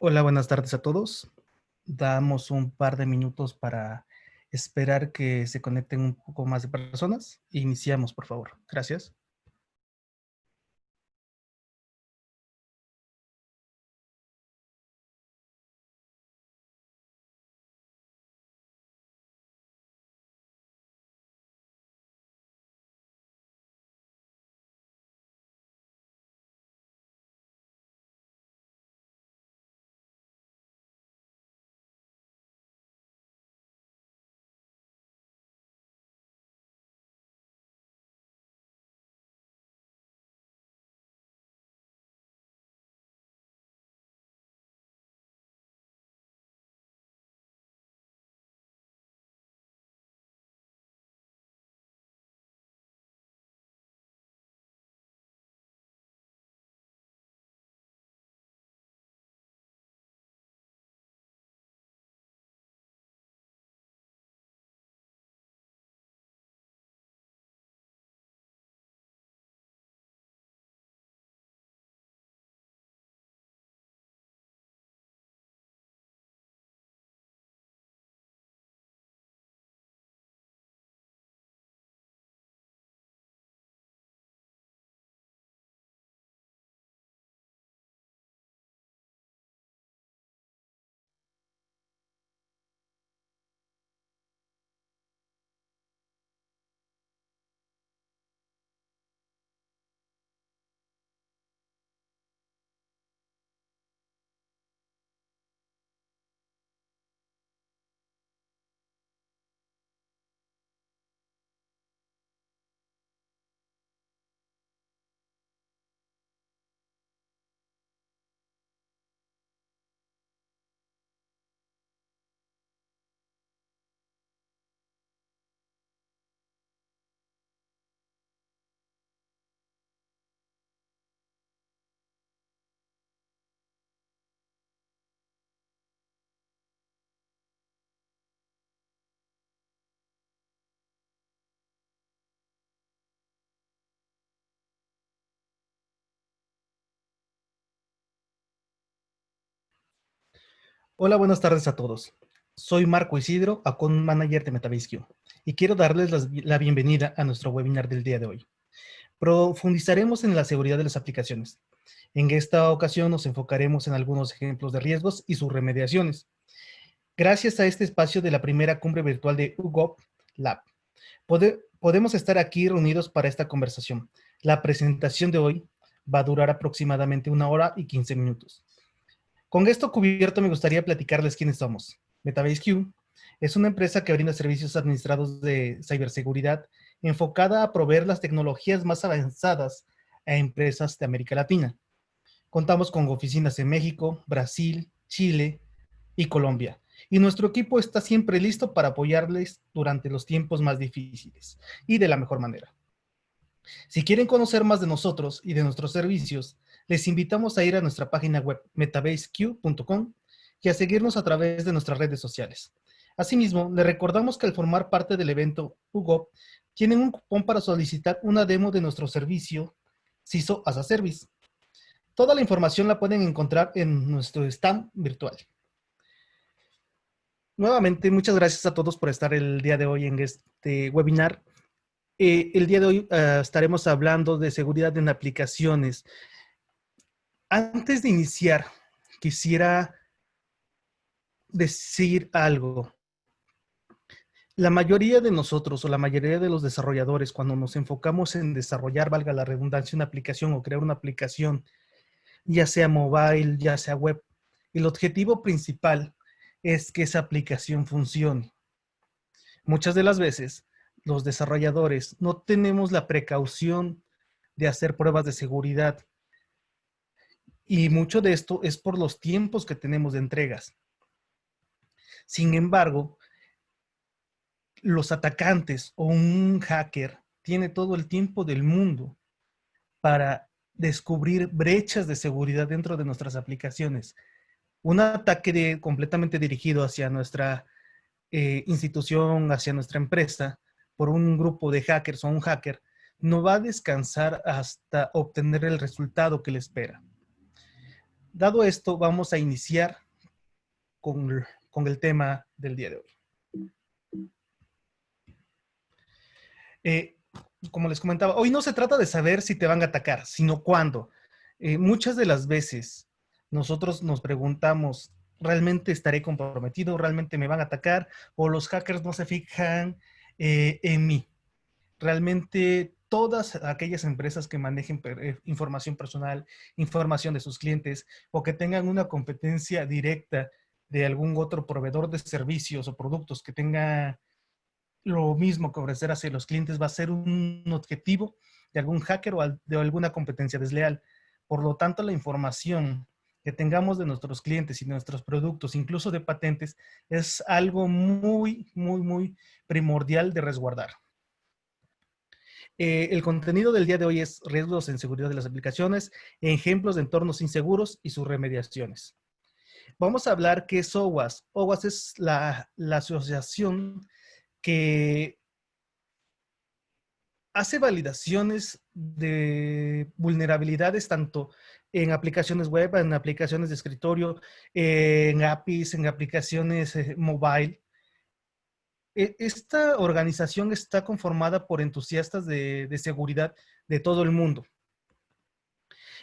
Hola, buenas tardes a todos. Damos un par de minutos para esperar que se conecten un poco más de personas. Iniciamos, por favor. Gracias. Hola, buenas tardes a todos. Soy Marco Isidro, Account Manager de MetaBaseQ, y quiero darles la bienvenida a nuestro webinar del día de hoy. Profundizaremos en la seguridad de las aplicaciones. En esta ocasión nos enfocaremos en algunos ejemplos de riesgos y sus remediaciones. Gracias a este espacio de la primera cumbre virtual de UGOP Lab, podemos estar aquí reunidos para esta conversación. La presentación de hoy va a durar aproximadamente 1 hora y 15 minutos. Con esto cubierto, me gustaría platicarles quiénes somos. MetaBaseQ es una empresa que brinda servicios administrados de ciberseguridad enfocada a proveer las tecnologías más avanzadas a empresas de América Latina. Contamos con oficinas en México, Brasil, Chile y Colombia. Y nuestro equipo está siempre listo para apoyarles durante los tiempos más difíciles y de la mejor manera. Si quieren conocer más de nosotros y de nuestros servicios, les invitamos a ir a nuestra página web metabaseq.com y a seguirnos a través de nuestras redes sociales. Asimismo, les recordamos que al formar parte del evento UGOP, tienen un cupón para solicitar una demo de nuestro servicio CISO as a Service. Toda la información la pueden encontrar en nuestro stand virtual. Nuevamente, muchas gracias a todos por estar el día de hoy en este webinar. El día de hoy estaremos hablando de seguridad en aplicaciones. Antes de iniciar, quisiera decir algo. La mayoría de nosotros o la mayoría de los desarrolladores, cuando nos enfocamos en desarrollar, valga la redundancia, una aplicación o crear una aplicación, ya sea mobile, ya sea web, el objetivo principal es que esa aplicación funcione. Muchas de las veces, los desarrolladores no tenemos la precaución de hacer pruebas de seguridad. Y mucho de esto es por los tiempos que tenemos de entregas. Sin embargo, los atacantes o un hacker tiene todo el tiempo del mundo para descubrir brechas de seguridad dentro de nuestras aplicaciones. Un ataque completamente dirigido hacia nuestra institución, hacia nuestra empresa, por un grupo de hackers o un hacker, no va a descansar hasta obtener el resultado que le espera. Dado esto, vamos a iniciar con el tema del día de hoy. Eh, Como les comentaba, hoy no se trata de saber si te van a atacar, sino cuándo. Muchas de las veces nosotros nos preguntamos, ¿realmente estaré comprometido? ¿Realmente me van a atacar? ¿O los hackers no se fijan en mí? Realmente todas aquellas empresas que manejen información personal, información de sus clientes o que tengan una competencia directa de algún otro proveedor de servicios o productos que tenga lo mismo que ofrecer hacia los clientes va a ser un objetivo de algún hacker o de alguna competencia desleal. Por lo tanto, la información que tengamos de nuestros clientes y de nuestros productos, incluso de patentes, es algo muy primordial de resguardar. El contenido del día de hoy es riesgos en seguridad de las aplicaciones, ejemplos de entornos inseguros y sus remediaciones. Vamos a hablar qué es OWASP. OWASP es la asociación que hace validaciones de vulnerabilidades tanto en aplicaciones web, en aplicaciones de escritorio, en APIs, en aplicaciones mobile. Esta organización está conformada por entusiastas de seguridad de todo el mundo.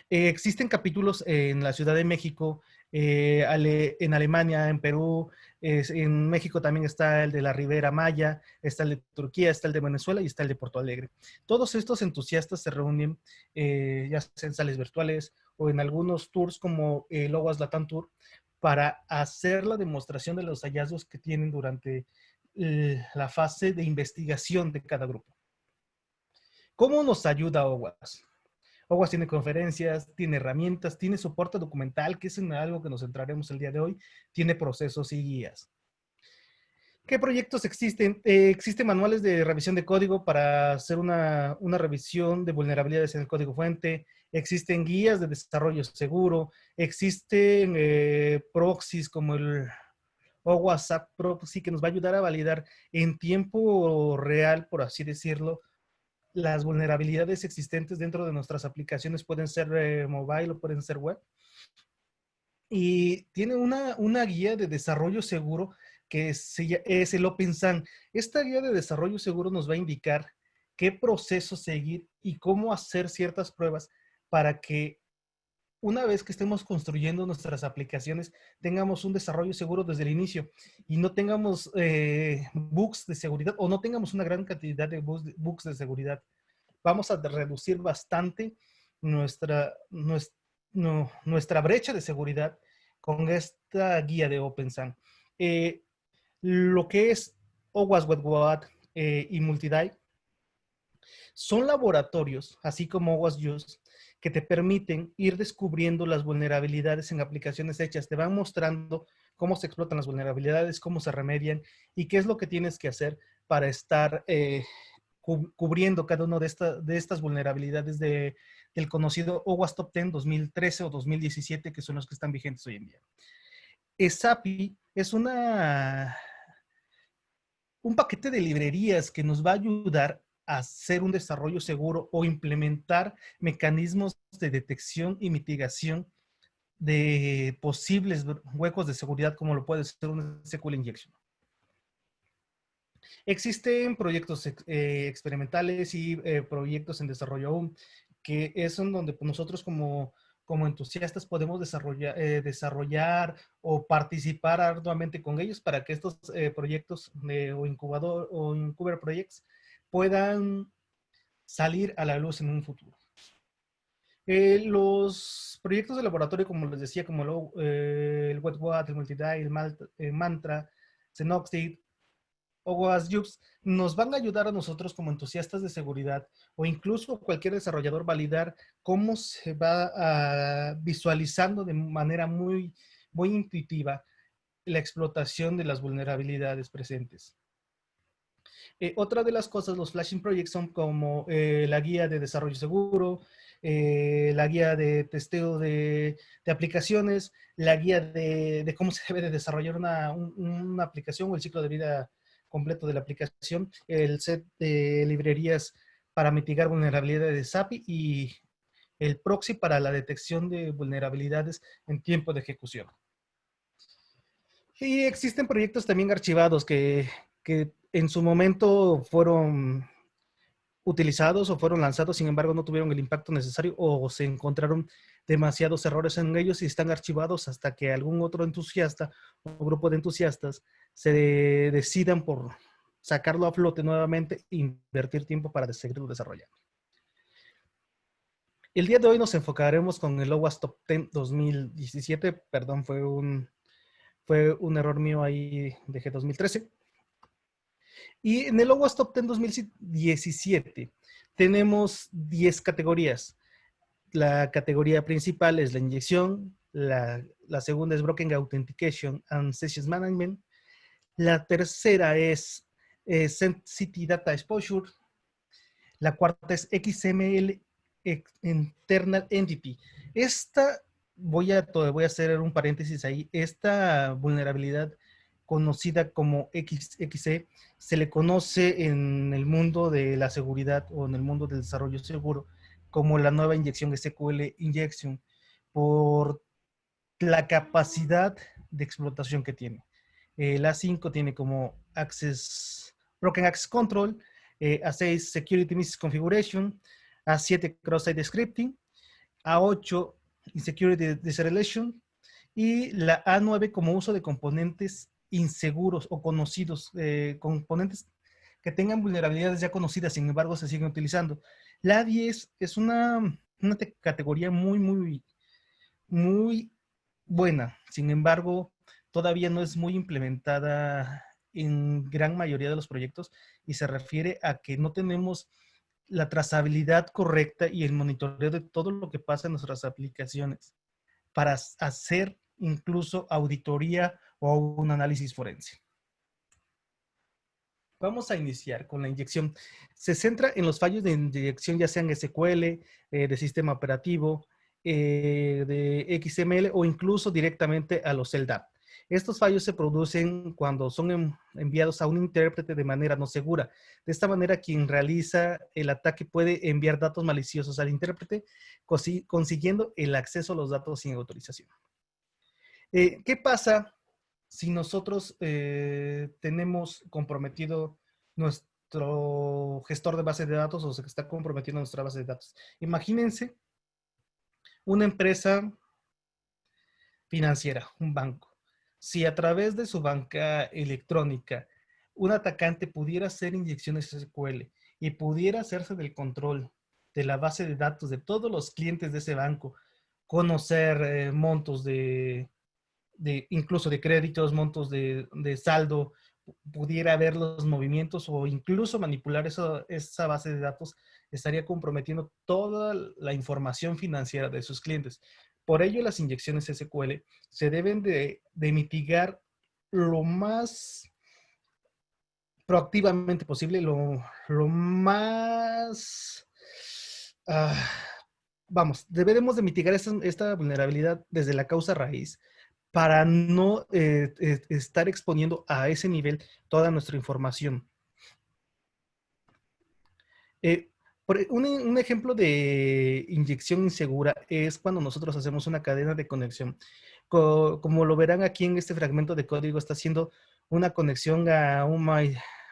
Existen capítulos en la Ciudad de México, en Alemania, en Perú, en México también está el de la Ribera Maya, está el de Turquía, está el de Venezuela y está el de Porto Alegre. Todos estos entusiastas se reúnen, ya sea en sales virtuales o en algunos tours como el OWASP Latam Tour, para hacer la demostración de los hallazgos que tienen durante la fase de investigación de cada grupo. ¿Cómo nos ayuda OWASP? OWASP tiene conferencias, tiene herramientas, tiene soporte documental, que es en algo que nos centraremos el día de hoy, tiene procesos y guías. ¿Qué proyectos existen? Existen manuales de revisión de código para hacer una revisión de vulnerabilidades en el código fuente, existen guías de desarrollo seguro, existen proxies como el OWASP App Proxy que nos va a ayudar a validar en tiempo real, por así decirlo, las vulnerabilidades existentes dentro de nuestras aplicaciones. Pueden ser mobile o pueden ser web. Y tiene una guía de desarrollo seguro que es el OpenSAN. Esta guía de desarrollo seguro nos va a indicar qué proceso seguir y cómo hacer ciertas pruebas para que una vez que estemos construyendo nuestras aplicaciones, tengamos un desarrollo seguro desde el inicio y no tengamos bugs de seguridad o no tengamos una gran cantidad de bugs de seguridad. Vamos a reducir bastante nuestra brecha de seguridad con esta guía de OpenSAN. Lo que es OWASP WebWat y Multidie son laboratorios, así como OWASP Use, que te permiten ir descubriendo las vulnerabilidades en aplicaciones hechas. Te van mostrando cómo se explotan las vulnerabilidades, cómo se remedian y qué es lo que tienes que hacer para estar cubriendo cada una de estas vulnerabilidades del conocido OWASP Top 10 2013 o 2017, que son los que están vigentes hoy en día. SAPI es un paquete de librerías que nos va a ayudar a hacer un desarrollo seguro o implementar mecanismos de detección y mitigación de posibles huecos de seguridad, como lo puede ser un SQL injection. Existen proyectos experimentales y proyectos en desarrollo aún, que es en donde nosotros como entusiastas podemos desarrollar o participar arduamente con ellos para que estos proyectos o incubator projects puedan salir a la luz en un futuro. Los proyectos de laboratorio, como les decía, como el WetWat, el Multidie, el Mantra, Xenoxid, OWASP Jobs, nos van a ayudar a nosotros como entusiastas de seguridad o incluso cualquier desarrollador validar cómo se va visualizando de manera muy intuitiva la explotación de las vulnerabilidades presentes. Otra de las cosas, los flashing projects son como la guía de desarrollo seguro, la guía de testeo de aplicaciones, la guía de cómo se debe de desarrollar una aplicación o el ciclo de vida completo de la aplicación, el set de librerías para mitigar vulnerabilidades de SAPI el proxy para la detección de vulnerabilidades en tiempo de ejecución. Y existen proyectos también archivados que en su momento fueron utilizados o fueron lanzados, sin embargo no tuvieron el impacto necesario o se encontraron demasiados errores en ellos y están archivados hasta que algún otro entusiasta o grupo de entusiastas se decidan por sacarlo a flote nuevamente e invertir tiempo para seguirlo desarrollando. El día de hoy nos enfocaremos con el OWASP Top 10 2017, perdón, fue un error mío ahí, dejé 2013. Y en el OWASP Top 10 2017 tenemos 10 categorías. La categoría principal es la inyección, la segunda es Broken Authentication and Sessions Management, la tercera es Sensitive Data Exposure, la cuarta es XML Internal Entity. Esta, voy a hacer un paréntesis ahí, esta vulnerabilidad conocida como XXE se le conoce en el mundo de la seguridad o en el mundo del desarrollo seguro como la nueva inyección SQL Injection por la capacidad de explotación que tiene. La 5 tiene como Broken Access Control, A6 Security Misconfiguration, A7 Cross-Site Scripting, A8 Insecurity Disrelation y la A9 como uso de componentes inseguros o conocidos, componentes que tengan vulnerabilidades ya conocidas, sin embargo se siguen utilizando. La A10 es una categoría muy buena, sin embargo todavía no es muy implementada en gran mayoría de los proyectos y se refiere a que no tenemos la trazabilidad correcta y el monitoreo de todo lo que pasa en nuestras aplicaciones para hacer incluso auditoría o un análisis forense. Vamos a iniciar con la inyección. Se centra en los fallos de inyección, ya sean SQL, de sistema operativo, de XML o incluso directamente a los LDAP. Estos fallos se producen cuando son enviados a un intérprete de manera no segura. De esta manera, quien realiza el ataque puede enviar datos maliciosos al intérprete, consiguiendo el acceso a los datos sin autorización. ¿Qué pasa si nosotros tenemos comprometido nuestro gestor de base de datos o se está comprometiendo nuestra base de datos? Imagínense una empresa financiera, un banco. Si a través de su banca electrónica un atacante pudiera hacer inyecciones SQL y pudiera hacerse del control de la base de datos de todos los clientes de ese banco, conocer montos incluso de créditos, montos de saldo, pudiera ver los movimientos o incluso manipular esa base de datos, estaría comprometiendo toda la información financiera de sus clientes. Por ello, las inyecciones SQL se deben de mitigar lo más proactivamente posible, lo más... vamos, deberemos de mitigar esta vulnerabilidad desde la causa raíz para no estar exponiendo a ese nivel toda nuestra información. Un ejemplo de inyección insegura es cuando nosotros hacemos una cadena de conexión. Como lo verán aquí en este fragmento de código, está haciendo una conexión a un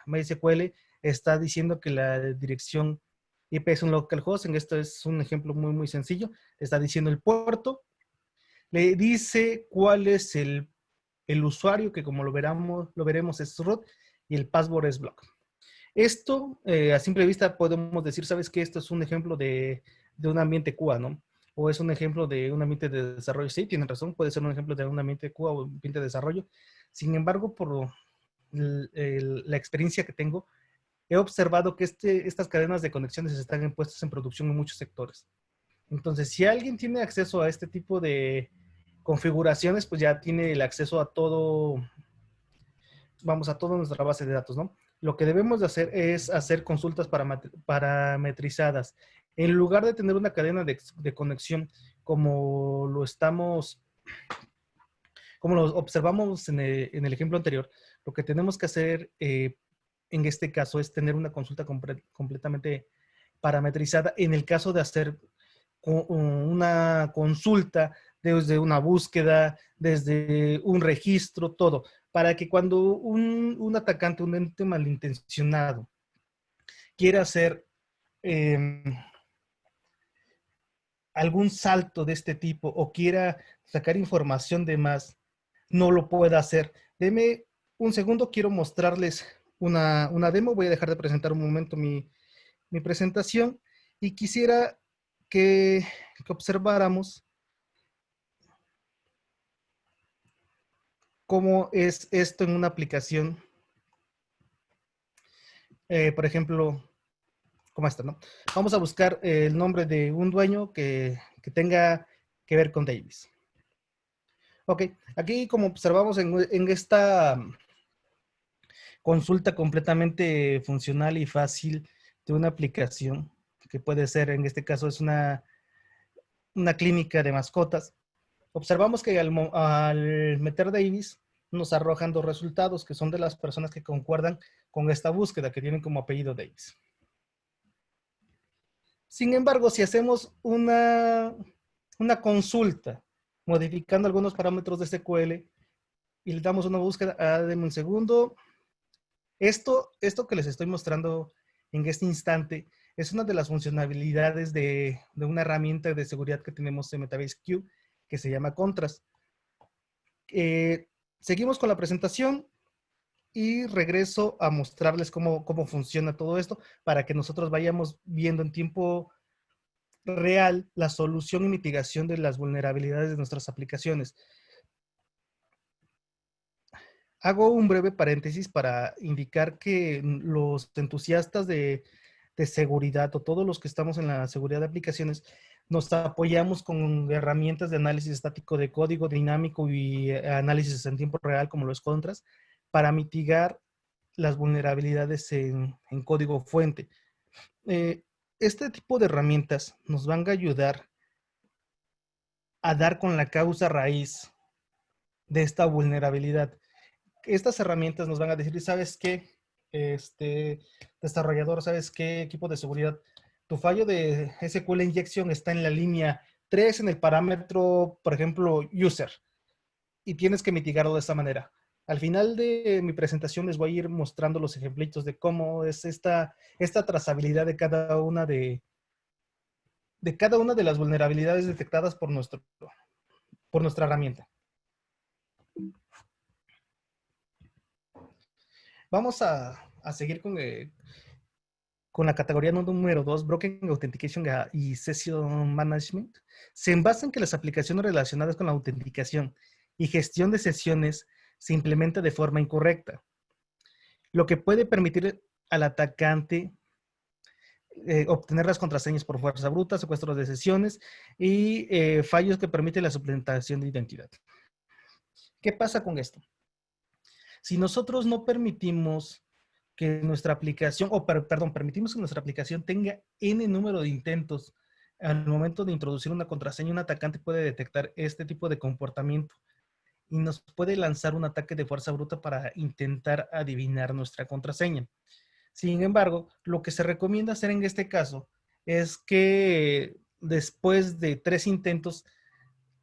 MySQL, está diciendo que la dirección IP es un localhost, en esto es un ejemplo muy sencillo, está diciendo el puerto, le dice cuál es el usuario, que como lo veremos es root, y el password es block. Esto, a simple vista, podemos decir, ¿sabes qué? Esto es un ejemplo de un ambiente QA, ¿no? O es un ejemplo de un ambiente de desarrollo. Sí, tienen razón, puede ser un ejemplo de un ambiente QA o un ambiente de desarrollo. Sin embargo, por la experiencia que tengo, he observado que estas cadenas de conexiones están puestas en producción en muchos sectores. Entonces, si alguien tiene acceso a este tipo de configuraciones, pues ya tiene el acceso a todo, vamos, a toda nuestra base de datos, ¿no? Lo que debemos de hacer es hacer consultas parametrizadas. En lugar de tener una cadena de conexión como lo observamos en el ejemplo anterior, lo que tenemos que hacer en este caso es tener una consulta completamente parametrizada en el caso de hacer una consulta, desde una búsqueda, desde un registro, todo, para que cuando un atacante, un ente malintencionado, quiera hacer algún salto de este tipo o quiera sacar información de más, no lo pueda hacer. Deme un segundo, quiero mostrarles una demo. Voy a dejar de presentar un momento mi presentación y quisiera que observáramos cómo es esto en una aplicación. Por ejemplo, como esta, ¿no? Vamos a buscar el nombre de un dueño que tenga que ver con Davis. Ok, aquí como observamos en esta consulta completamente funcional y fácil de una aplicación, que puede ser, en este caso, es una clínica de mascotas. Observamos que al meter Davis, nos arrojan dos resultados, que son de las personas que concuerdan con esta búsqueda, que tienen como apellido Davis. Sin embargo, si hacemos una consulta, modificando algunos parámetros de SQL, y le damos una búsqueda, denme un segundo. Esto que les estoy mostrando en este instante es una de las funcionalidades de una herramienta de seguridad que tenemos en Metabase Q, que se llama Contrast. Seguimos con la presentación y regreso a mostrarles cómo funciona todo esto para que nosotros vayamos viendo en tiempo real la solución y mitigación de las vulnerabilidades de nuestras aplicaciones. Hago un breve paréntesis para indicar que los entusiastas de seguridad o todos los que estamos en la seguridad de aplicaciones nos apoyamos con herramientas de análisis estático de código dinámico y análisis en tiempo real como los Contras para mitigar las vulnerabilidades en código fuente. Este tipo de herramientas nos van a ayudar a dar con la causa raíz de esta vulnerabilidad. Estas herramientas nos van a decir, ¿sabes qué? Desarrollador, ¿sabes qué? Equipo de seguridad, tu fallo de SQL injection está en la línea 3 en el parámetro, por ejemplo, user, y tienes que mitigarlo de esta manera. Al final de mi presentación les voy a ir mostrando los ejemplitos de cómo es esta trazabilidad de cada una de las vulnerabilidades detectadas por nuestra herramienta. Vamos a seguir con la categoría número 2, Broken Authentication y Session Management. Se basa en que las aplicaciones relacionadas con la autenticación y gestión de sesiones se implementan de forma incorrecta, lo que puede permitir al atacante obtener las contraseñas por fuerza bruta, secuestros de sesiones y fallos que permiten la suplantación de identidad. ¿Qué pasa con esto? Si nosotros no permitimos que nuestra aplicación, permitimos que nuestra aplicación tenga N número de intentos al momento de introducir una contraseña, un atacante puede detectar este tipo de comportamiento y nos puede lanzar un ataque de fuerza bruta para intentar adivinar nuestra contraseña. Sin embargo, lo que se recomienda hacer en este caso es que después de 3 intentos,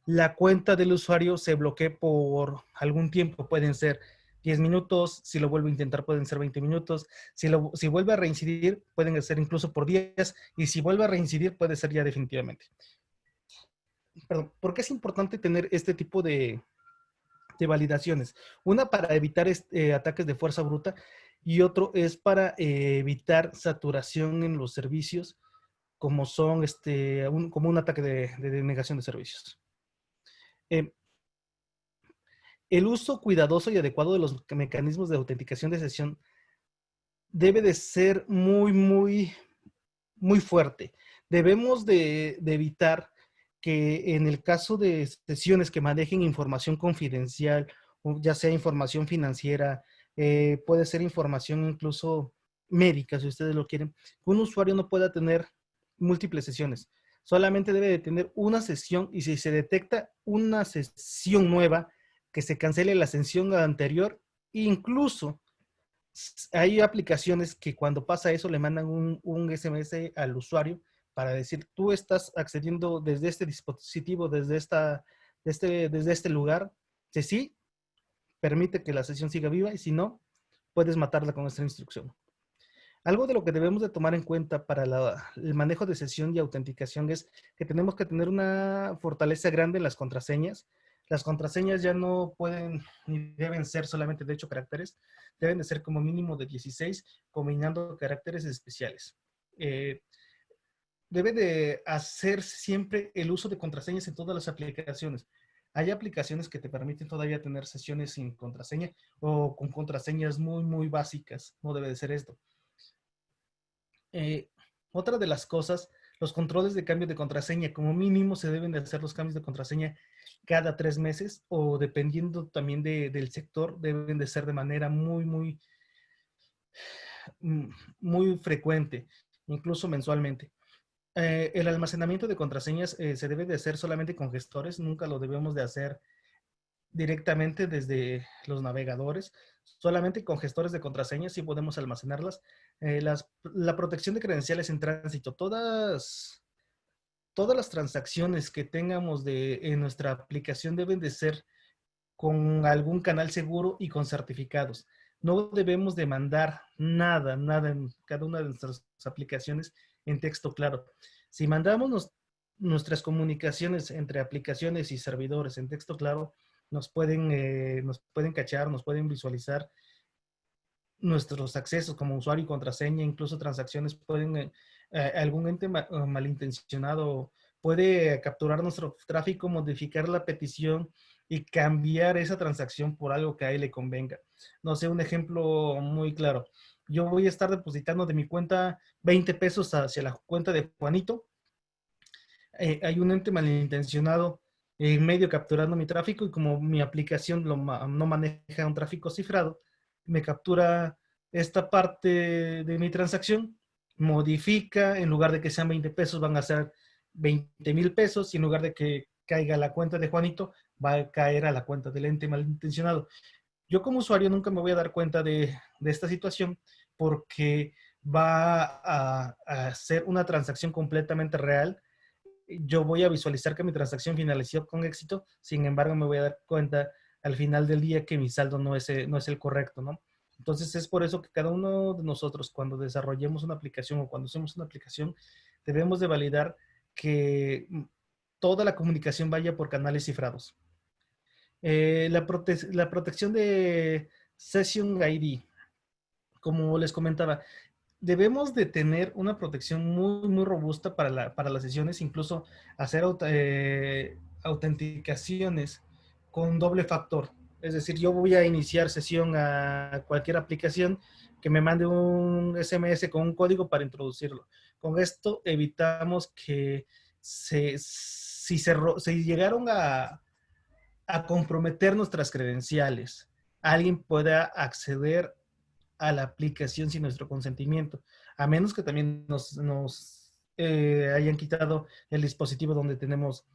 la cuenta del usuario se bloquee por algún tiempo. Pueden ser 10 minutos, si lo vuelve a intentar pueden ser 20 minutos, si vuelve a reincidir pueden ser incluso por días, y si vuelve a reincidir puede ser ya definitivamente. Perdón, ¿por qué es importante tener este tipo de validaciones? Una, para evitar ataques de fuerza bruta, y otro es para evitar saturación en los servicios, como son como un ataque de negación de servicios. El uso cuidadoso y adecuado de los mecanismos de autenticación de sesión debe de ser muy fuerte. Debemos de evitar que en el caso de sesiones que manejen información confidencial, ya sea información financiera, puede ser información incluso médica, si ustedes lo quieren, un usuario no pueda tener múltiples sesiones. Solamente debe de tener una sesión, y si se detecta una sesión nueva, que se cancele la sesión anterior. Incluso hay aplicaciones que cuando pasa eso le mandan un SMS al usuario para decir, tú estás accediendo desde este dispositivo, desde este lugar, si sí, permite que la sesión siga viva y si no, puedes matarla con esta instrucción. Algo de lo que debemos de tomar en cuenta para el manejo de sesión y autenticación es que tenemos que tener una fortaleza grande en las contraseñas. Las contraseñas ya no pueden ni deben ser solamente de 8 caracteres, deben de ser como mínimo de 16, combinando caracteres especiales. Debe de hacer siempre el uso de contraseñas en todas las aplicaciones. Hay aplicaciones que te permiten todavía tener sesiones sin contraseña o con contraseñas muy básicas. No debe de ser esto. Eh, Otra de las cosas, los controles de cambio de contraseña, como mínimo se deben de hacer los cambios de contraseña cada 3 meses o dependiendo también del sector, deben de ser de manera muy frecuente, incluso mensualmente. El almacenamiento de contraseñas se debe de hacer solamente con gestores, nunca lo debemos de hacer directamente desde los navegadores, solamente con gestores de contraseñas sí podemos almacenarlas. La protección de credenciales en tránsito, todas las transacciones que tengamos en nuestra aplicación deben de ser con algún canal seguro y con certificados. No debemos de mandar nada en cada una de nuestras aplicaciones en texto claro. Si mandamos nuestras comunicaciones entre aplicaciones y servidores en texto claro, nos pueden cachar, nos pueden visualizar nuestros accesos como usuario y contraseña, incluso transacciones algún ente malintencionado puede capturar nuestro tráfico, modificar la petición y cambiar esa transacción por algo que a él le convenga. No sé, un ejemplo muy claro. Yo voy a estar depositando de mi cuenta 20 pesos hacia la cuenta de Juanito. Hay un ente malintencionado en medio capturando mi tráfico y como mi aplicación no maneja un tráfico cifrado, me captura esta parte de mi transacción, modifica, en lugar de que sean 20 pesos van a ser 20,000 pesos y en lugar de que caiga a la cuenta de Juanito, va a caer a la cuenta del ente malintencionado. Yo como usuario nunca me voy a dar cuenta de esta situación porque va a ser una transacción completamente real. Yo voy a visualizar que mi transacción finalizó con éxito, sin embargo me voy a dar cuenta al final del día que mi saldo no es el correcto, ¿no? Entonces es por eso que cada uno de nosotros cuando desarrollemos una aplicación o cuando hacemos una aplicación, debemos de validar que toda la comunicación vaya por canales cifrados. La protección de Session ID, como les comentaba, debemos de tener una protección muy robusta para las sesiones, incluso hacer autenticaciones con doble factor. Es decir, yo voy a iniciar sesión a cualquier aplicación que me mande un SMS con un código para introducirlo. Con esto evitamos que si llegaron a comprometer nuestras credenciales, alguien pueda acceder a la aplicación sin nuestro consentimiento, a menos que también nos hayan quitado el dispositivo donde tenemos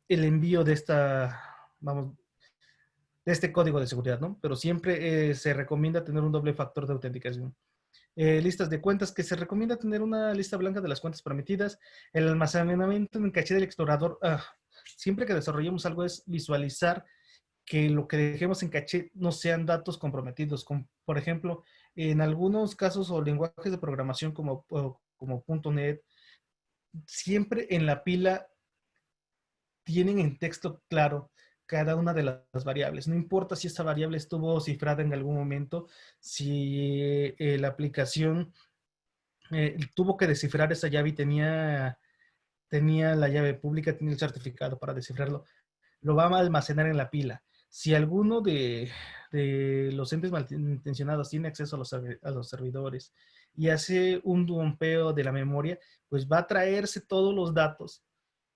el envío vamos, de este código de seguridad, ¿no? Pero siempre se recomienda tener un doble factor de autenticación. Listas de cuentas, que se recomienda tener una lista blanca de las cuentas permitidas. El almacenamiento en el caché del explorador, siempre que desarrollemos algo es visualizar que lo que dejemos en caché no sean datos comprometidos. Por ejemplo, en algunos casos o lenguajes de programación como .NET, siempre en la pila tienen en texto claro cada una de las variables. No importa si esa variable estuvo cifrada en algún momento, si la aplicación tuvo que descifrar esa llave y tenía la llave pública, tenía el certificado para descifrarlo, lo va a almacenar en la pila. Si alguno de los entes malintencionados tiene acceso a los servidores y hace un dumpeo de la memoria, pues va a traerse todos los datos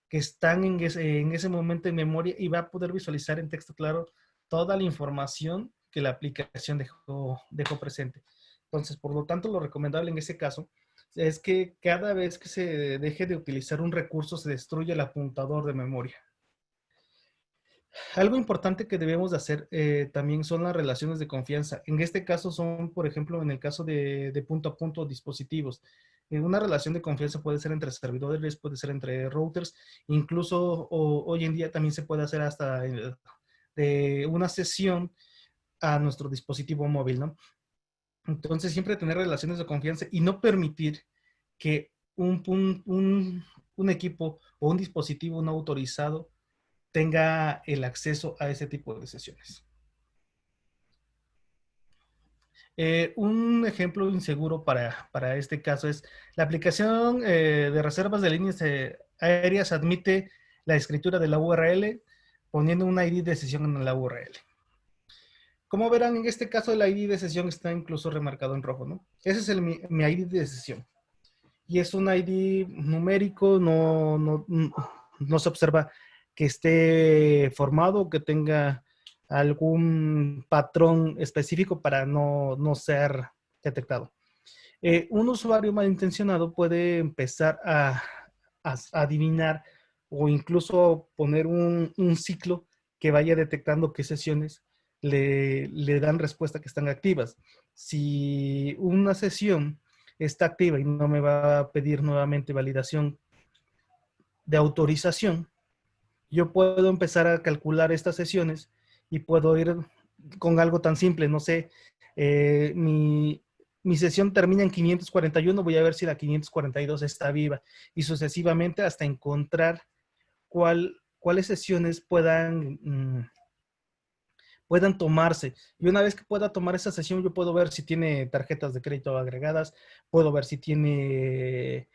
que están en ese momento en memoria y va a poder visualizar en texto claro toda la información que la aplicación dejó presente. Entonces, por lo tanto, lo recomendable en ese caso es que cada vez que se deje de utilizar un recurso, se destruya el apuntador de memoria. Algo importante que debemos de hacer también son las relaciones de confianza. En este caso son, por ejemplo, en el caso de punto a punto dispositivos. Una relación de confianza puede ser entre servidores, puede ser entre routers, incluso hoy en día también se puede hacer hasta de una sesión a nuestro dispositivo móvil, ¿no? Entonces, siempre tener relaciones de confianza y no permitir que un equipo o un dispositivo no autorizado tenga el acceso a ese tipo de sesiones. Un ejemplo inseguro para este caso es la aplicación de reservas de líneas aéreas admite la escritura de la URL poniendo un ID de sesión en la URL. Como verán, en este caso el ID de sesión está incluso remarcado en rojo, ¿no? Ese es mi ID de sesión. Y es un ID numérico, no se observa que esté formado o que tenga algún patrón específico para no ser detectado. Un usuario malintencionado puede empezar a adivinar o incluso poner un ciclo que vaya detectando qué sesiones le dan respuesta que están activas. Si una sesión está activa y no me va a pedir nuevamente validación de autorización, yo puedo empezar a calcular estas sesiones y puedo ir con algo tan simple, no sé, mi sesión termina en 541, voy a ver si la 542 está viva y sucesivamente hasta encontrar cuáles sesiones puedan tomarse. Y una vez que pueda tomar esa sesión, yo puedo ver si tiene tarjetas de crédito agregadas, puedo ver si tiene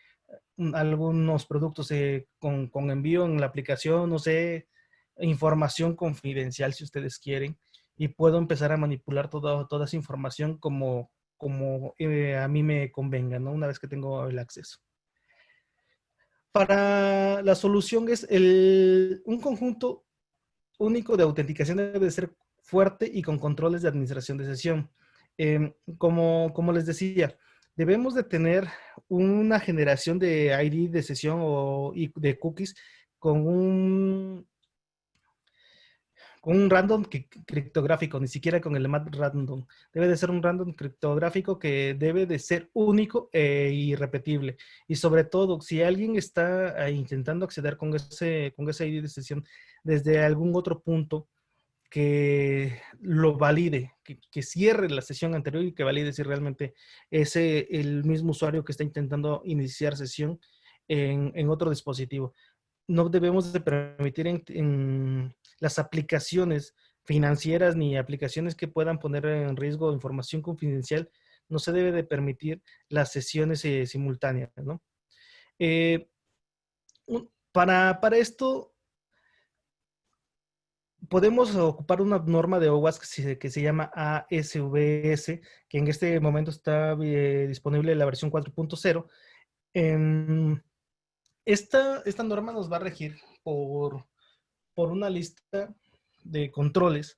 algunos productos con envío en la aplicación, no sé, información confidencial si ustedes quieren, y puedo empezar a manipular toda esa información como a mí me convenga, ¿no? Una vez que tengo el acceso. Para la solución es un conjunto único de autenticación debe ser fuerte y con controles de administración de sesión. Como les decía, debemos de tener una generación de ID de sesión y de cookies con un random criptográfico, ni siquiera con el MAT random. Debe de ser un random criptográfico que debe de ser único e irrepetible. Y sobre todo, si alguien está intentando acceder con ese ID de sesión desde algún otro punto, que lo valide, que cierre la sesión anterior y que valide si realmente es el mismo usuario que está intentando iniciar sesión en otro dispositivo. No debemos de permitir en las aplicaciones financieras ni aplicaciones que puedan poner en riesgo información confidencial, no se debe de permitir las sesiones simultáneas, ¿no? Para esto podemos ocupar una norma de OWASP que se llama ASVS, que en este momento está disponible en la versión 4.0. Esta norma nos va a regir por una lista de controles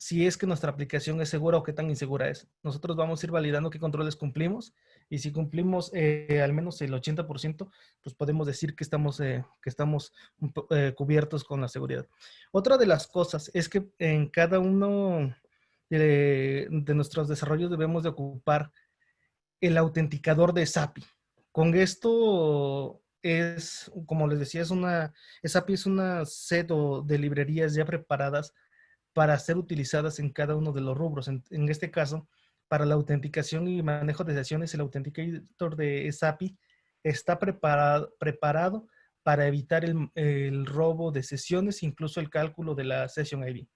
si es que nuestra aplicación es segura o qué tan insegura es. Nosotros vamos a ir validando qué controles cumplimos y si cumplimos al menos el 80%, pues podemos decir que estamos cubiertos con la seguridad. Otra de las cosas es que en cada uno de nuestros desarrollos debemos de ocupar el autenticador de SAPI. Con esto como les decía, SAPI es una set de librerías ya preparadas para ser utilizadas en cada uno de los rubros. En este caso, para la autenticación y manejo de sesiones, el Authenticator de SAPI está preparado para evitar el robo de sesiones, incluso el cálculo de la Session ID.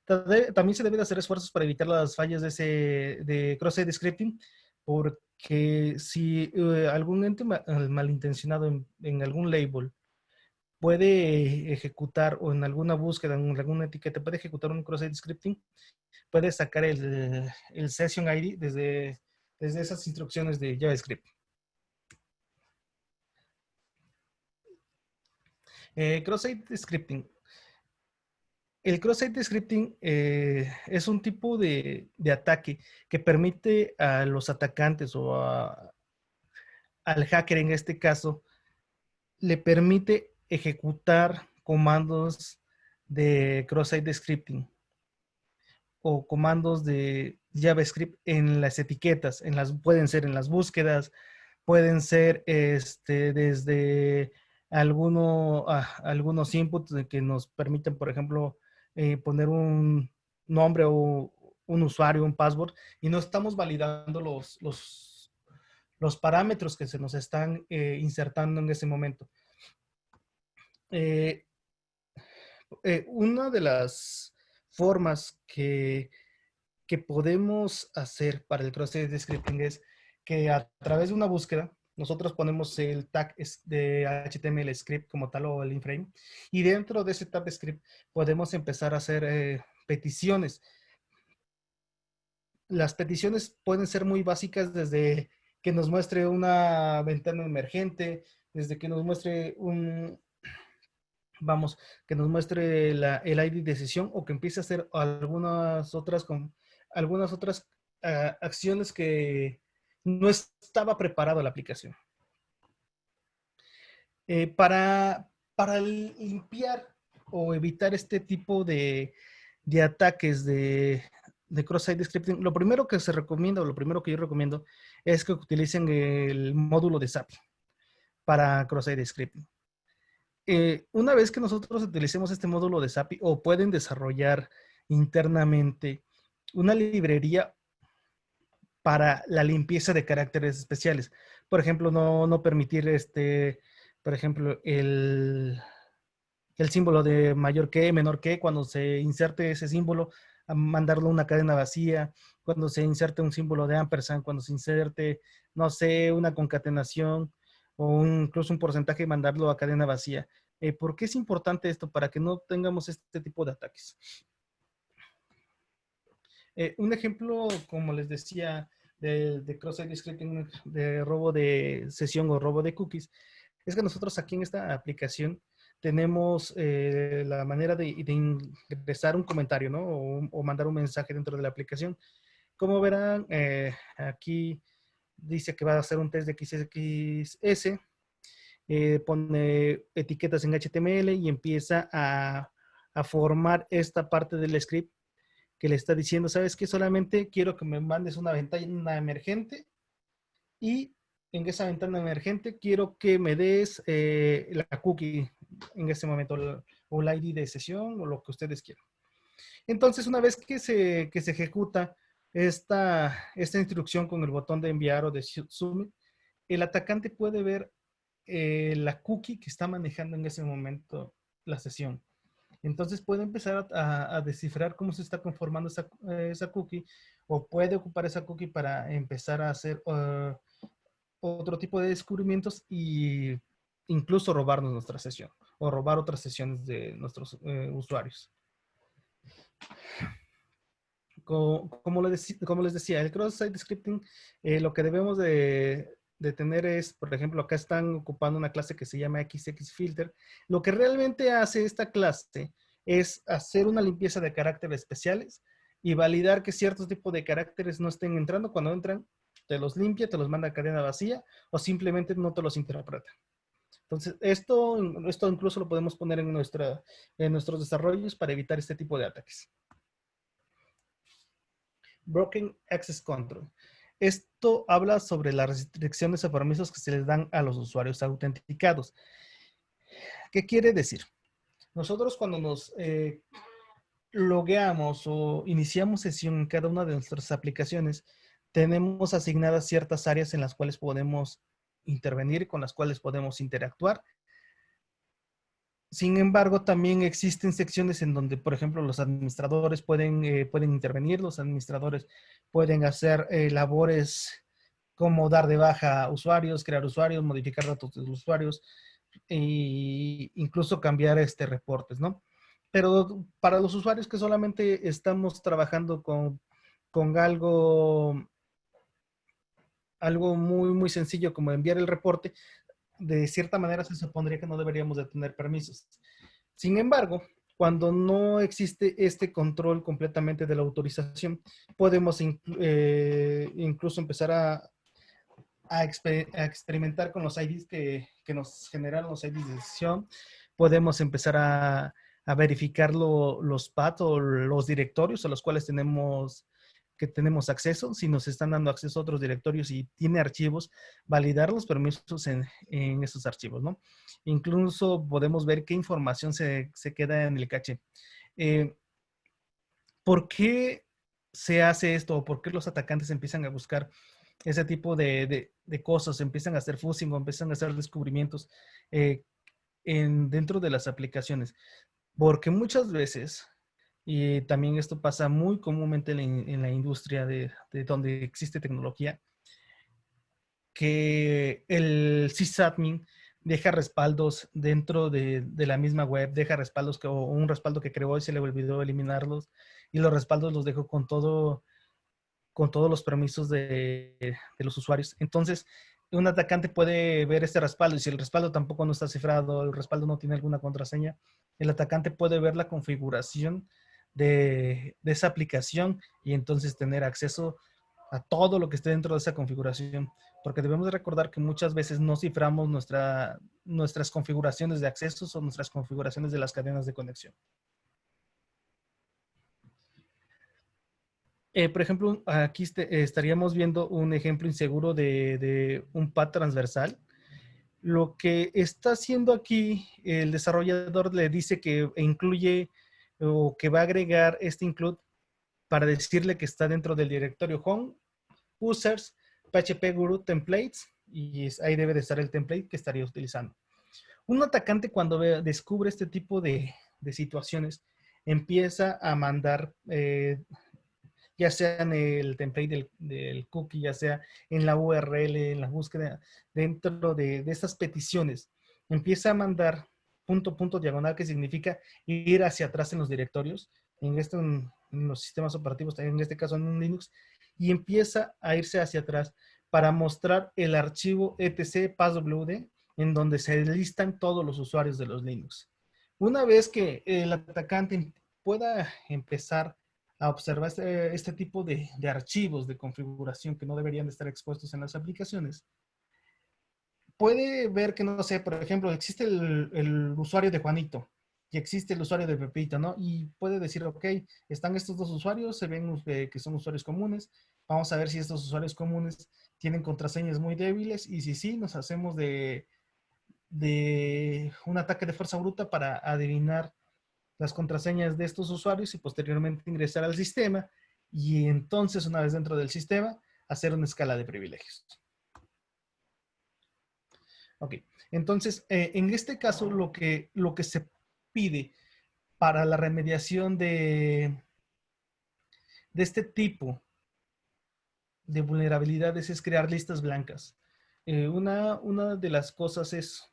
También se debe de hacer esfuerzos para evitar las fallas de cross-site scripting, porque si algún ente malintencionado en algún label puede ejecutar o en alguna búsqueda, en alguna etiqueta, puede ejecutar un cross-site scripting, puede sacar el session ID desde esas instrucciones de JavaScript. Cross-site scripting. El cross-site scripting es un tipo de ataque que permite a los atacantes o al hacker en este caso, le permite ejecutar comandos de cross-site scripting o comandos de JavaScript en las etiquetas, pueden ser en las búsquedas, pueden ser desde algunos inputs de que nos permiten, por ejemplo, poner un nombre o un usuario, un password, y no estamos validando los parámetros que se nos están insertando en ese momento. Eh, una de las formas que podemos hacer para el cross-site scripting es que a través de una búsqueda, nosotros ponemos el tag de HTML script como tal o el iframe, y dentro de ese tag script podemos empezar a hacer peticiones. Las peticiones pueden ser muy básicas, desde que nos muestre una ventana emergente, desde que nos muestre que nos muestre el ID de sesión, o que empiece a hacer algunas otras acciones que no estaba preparado la aplicación. Para limpiar o evitar este tipo de ataques de cross-site scripting, lo primero que se recomienda, o lo primero que yo recomiendo, es que utilicen el módulo de SAPI para cross-site scripting. Una vez que nosotros utilicemos este módulo de SAPI, o pueden desarrollar internamente una librería para la limpieza de caracteres especiales. Por ejemplo, no permitir por ejemplo, el símbolo de mayor que, menor que, cuando se inserte ese símbolo, a mandarlo a una cadena vacía, cuando se inserte un símbolo de ampersand, cuando se inserte, no sé, una concatenación o incluso un porcentaje, mandarlo a cadena vacía. ¿Por qué es importante esto? Para que no tengamos este tipo de ataques. Un ejemplo, como les decía, de cross-site scripting, de robo de sesión o robo de cookies, es que nosotros aquí en esta aplicación tenemos la manera de ingresar un comentario, ¿no? O mandar un mensaje dentro de la aplicación. Como verán, aquí dice que va a hacer un test de XXS, pone etiquetas en HTML y empieza a formar esta parte del script que le está diciendo, ¿sabes qué? Solamente quiero que me mandes una ventana emergente, y en esa ventana emergente quiero que me des la cookie en ese momento, o el ID de sesión, o lo que ustedes quieran. Entonces, una vez que se ejecuta esta instrucción con el botón de enviar o de submit, el atacante puede ver la cookie que está manejando en ese momento la sesión. Entonces puede empezar a descifrar cómo se está conformando esa cookie, o puede ocupar esa cookie para empezar a hacer otro tipo de descubrimientos, y incluso robarnos nuestra sesión o robar otras sesiones de nuestros usuarios. Como les decía, el cross-site scripting, lo que debemos de tener es, por ejemplo, acá están ocupando una clase que se llama XXFilter. Lo que realmente hace esta clase es hacer una limpieza de caracteres especiales y validar que ciertos tipos de caracteres no estén entrando. Cuando entran, te los limpia, te los manda a cadena vacía, o simplemente no te los interpreta. Entonces, esto incluso lo podemos poner en nuestros desarrollos para evitar este tipo de ataques. Broken Access Control. Esto habla sobre las restricciones o permisos que se les dan a los usuarios autenticados. ¿Qué quiere decir? Nosotros, cuando nos logueamos o iniciamos sesión en cada una de nuestras aplicaciones, tenemos asignadas ciertas áreas en las cuales podemos intervenir, con las cuales podemos interactuar. Sin embargo, también existen secciones en donde, por ejemplo, los administradores pueden intervenir. Los administradores pueden hacer labores como dar de baja usuarios, crear usuarios, modificar datos de los usuarios, e incluso cambiar reportes, ¿no? Pero para los usuarios que solamente estamos trabajando con algo muy, muy sencillo, como enviar el reporte, de cierta manera se supondría que no deberíamos de tener permisos. Sin embargo, cuando no existe este control completamente de la autorización, podemos incluso empezar a experimentar con los IDs que nos generan los IDs de sesión. Podemos empezar a verificar los paths o los directorios a los cuales tenemos que tenemos acceso, si nos están dando acceso a otros directorios y tiene archivos, validar los permisos en esos archivos, ¿no? Incluso podemos ver qué información se queda en el caché. ¿Por qué se hace esto? ¿Por qué los atacantes empiezan a buscar ese tipo de cosas? Empiezan a hacer phishing o empiezan a hacer descubrimientos eh, dentro de las aplicaciones. Porque muchas veces, y también esto pasa muy comúnmente en la industria de donde existe tecnología, que el sysadmin deja respaldos dentro de la misma web, deja respaldos o un respaldo que creó y se le olvidó eliminarlos, y los respaldos los dejó con todos los permisos de los usuarios. Entonces, un atacante puede ver este respaldo y si el respaldo tampoco no está cifrado, el respaldo no tiene alguna contraseña, el atacante puede ver la configuración de esa aplicación y entonces tener acceso a todo lo que esté dentro de esa configuración. Porque debemos de recordar que muchas veces no ciframos nuestras configuraciones de accesos o nuestras configuraciones de las cadenas de conexión. Por ejemplo, aquí estaríamos viendo un ejemplo inseguro de un path transversal. Lo que está haciendo aquí el desarrollador le dice que incluye o que va a agregar este include para decirle que está dentro del directorio home, users, PHP Guru templates y ahí debe de estar el template que estaría utilizando. Un atacante cuando descubre este tipo de situaciones empieza a mandar ya sea en el template del cookie, ya sea en la URL, en la búsqueda, dentro de estas peticiones, empieza a mandar punto diagonal, que significa ir hacia atrás en los directorios, en los sistemas operativos, en este caso en un Linux, y empieza a irse hacia atrás para mostrar el archivo etc passwd en donde se listan todos los usuarios de los Linux. Una vez que el atacante pueda empezar a observar este tipo de archivos de configuración que no deberían de estar expuestos en las aplicaciones, puede ver que, no sé, por ejemplo, existe el usuario de Juanito y existe el usuario de Pepito, ¿no? Y puede decir, ok, están estos dos usuarios, se ven que son usuarios comunes, vamos a ver si estos usuarios comunes tienen contraseñas muy débiles y si sí, nos hacemos de un ataque de fuerza bruta para adivinar las contraseñas de estos usuarios y posteriormente ingresar al sistema y entonces una vez dentro del sistema hacer una escala de privilegios. Ok, entonces en este caso lo que se pide para la remediación de este tipo de vulnerabilidades es crear listas blancas. Una de las cosas es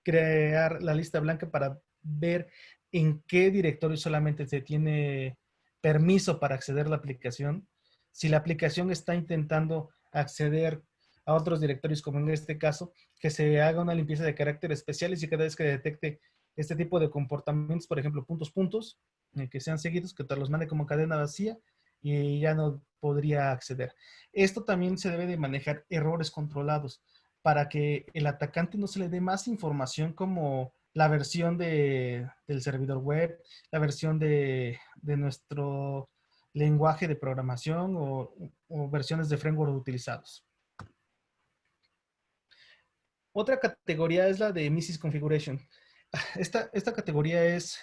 crear la lista blanca para ver en qué directorio solamente se tiene permiso para acceder a la aplicación. Si la aplicación está intentando acceder a otros directorios, como en este caso, que se haga una limpieza de caracteres especiales y cada vez que detecte este tipo de comportamientos, por ejemplo, puntos, que sean seguidos, que te los mande como cadena vacía y ya no podría acceder. Esto también se debe de manejar errores controlados para que el atacante no se le dé más información como la versión del servidor web, la versión de nuestro lenguaje de programación o versiones de framework utilizados. Otra categoría es la de Mrs. Configuration. Esta categoría es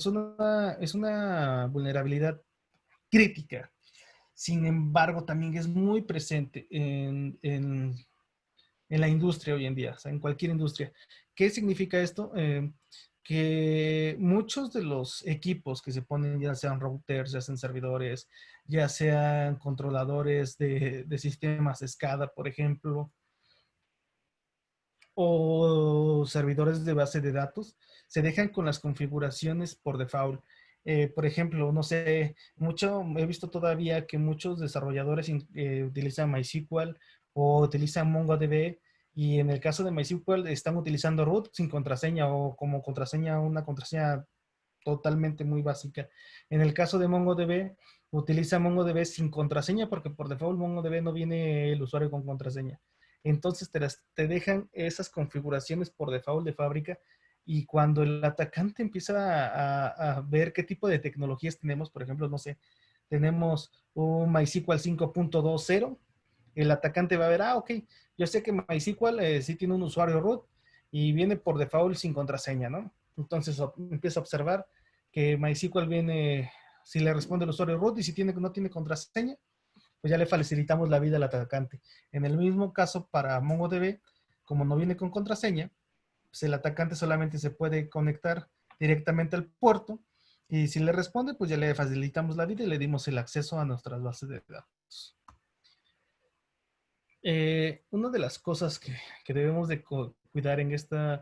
una vulnerabilidad crítica. Sin embargo, también es muy presente en la industria hoy en día, o sea, en cualquier industria. ¿Qué significa esto? Que muchos de los equipos que se ponen, ya sean routers, ya sean servidores, ya sean controladores de sistemas SCADA, por ejemplo, o servidores de base de datos, se dejan con las configuraciones por default. Por ejemplo, no sé, he visto todavía que muchos desarrolladores utilizan MySQL o utilizan MongoDB y en el caso de MySQL están utilizando root sin contraseña o como contraseña una contraseña totalmente muy básica. En el caso de MongoDB, utiliza MongoDB sin contraseña porque por default MongoDB no viene el usuario con contraseña. Entonces te dejan esas configuraciones por default de fábrica y cuando el atacante empieza a ver qué tipo de tecnologías tenemos, por ejemplo, no sé, tenemos un MySQL 5.20, el atacante va a ver, ok, yo sé que MySQL sí tiene un usuario root y viene por default sin contraseña, ¿no? Entonces empieza a observar que MySQL viene, si le responde el usuario root y si no tiene contraseña, pues ya le facilitamos la vida al atacante. En el mismo caso para MongoDB, como no viene con contraseña, pues el atacante solamente se puede conectar directamente al puerto y si le responde, pues ya le facilitamos la vida y le dimos el acceso a nuestras bases de datos. Una de las cosas que debemos de cuidar en esta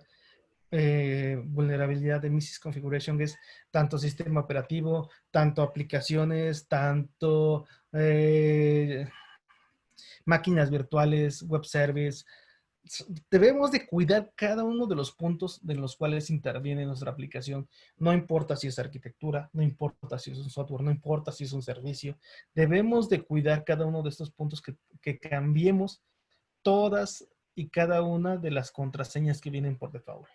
vulnerabilidad de Misconfiguration es tanto sistema operativo, tanto aplicaciones, tanto máquinas virtuales, web service. Debemos de cuidar cada uno de los puntos de los cuales interviene nuestra aplicación. No importa si es arquitectura, no importa si es un software, no importa si es un servicio. Debemos de cuidar cada uno de estos puntos que cambiemos todas y cada una de las contraseñas que vienen por default.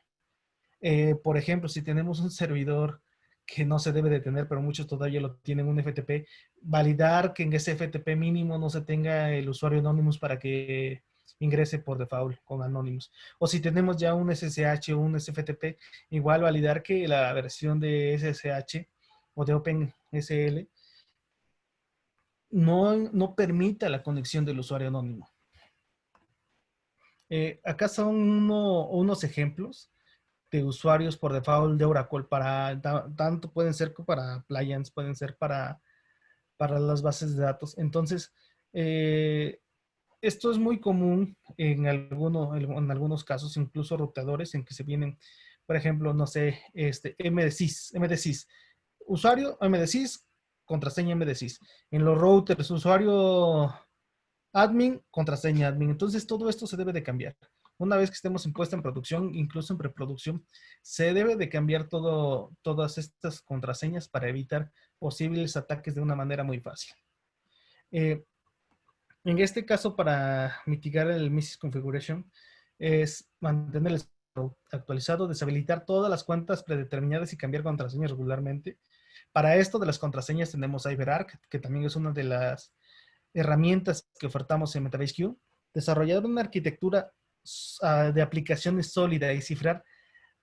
Por ejemplo, si tenemos un servidor que no se debe de tener, pero muchos todavía lo tienen, un FTP, validar que en ese FTP mínimo no se tenga el usuario Anonymous para que ingrese por default con Anonymous. O si tenemos ya un SSH o un SFTP, igual validar que la versión de SSH o de OpenSL no permita la conexión del usuario anónimo. Acá son unos ejemplos de usuarios por default de Oracle tanto pueden ser para clients, pueden ser para las bases de datos. Entonces, esto es muy común en algunos casos, incluso routadores en que se vienen, por ejemplo, no sé, MDSys, usuario MDSys, contraseña MDSys. En los routers, usuario admin, contraseña admin. Entonces todo esto se debe de cambiar. Una vez que estemos en puesta en producción, incluso en preproducción, se debe de cambiar todas estas contraseñas para evitar posibles ataques de una manera muy fácil. En este caso, para mitigar el misconfiguration, es mantener el estado actualizado, deshabilitar todas las cuentas predeterminadas y cambiar contraseñas regularmente. Para esto de las contraseñas tenemos CyberArk, que también es una de las herramientas que ofertamos en MetaBaseQ, desarrollar una arquitectura de aplicaciones sólida y cifrar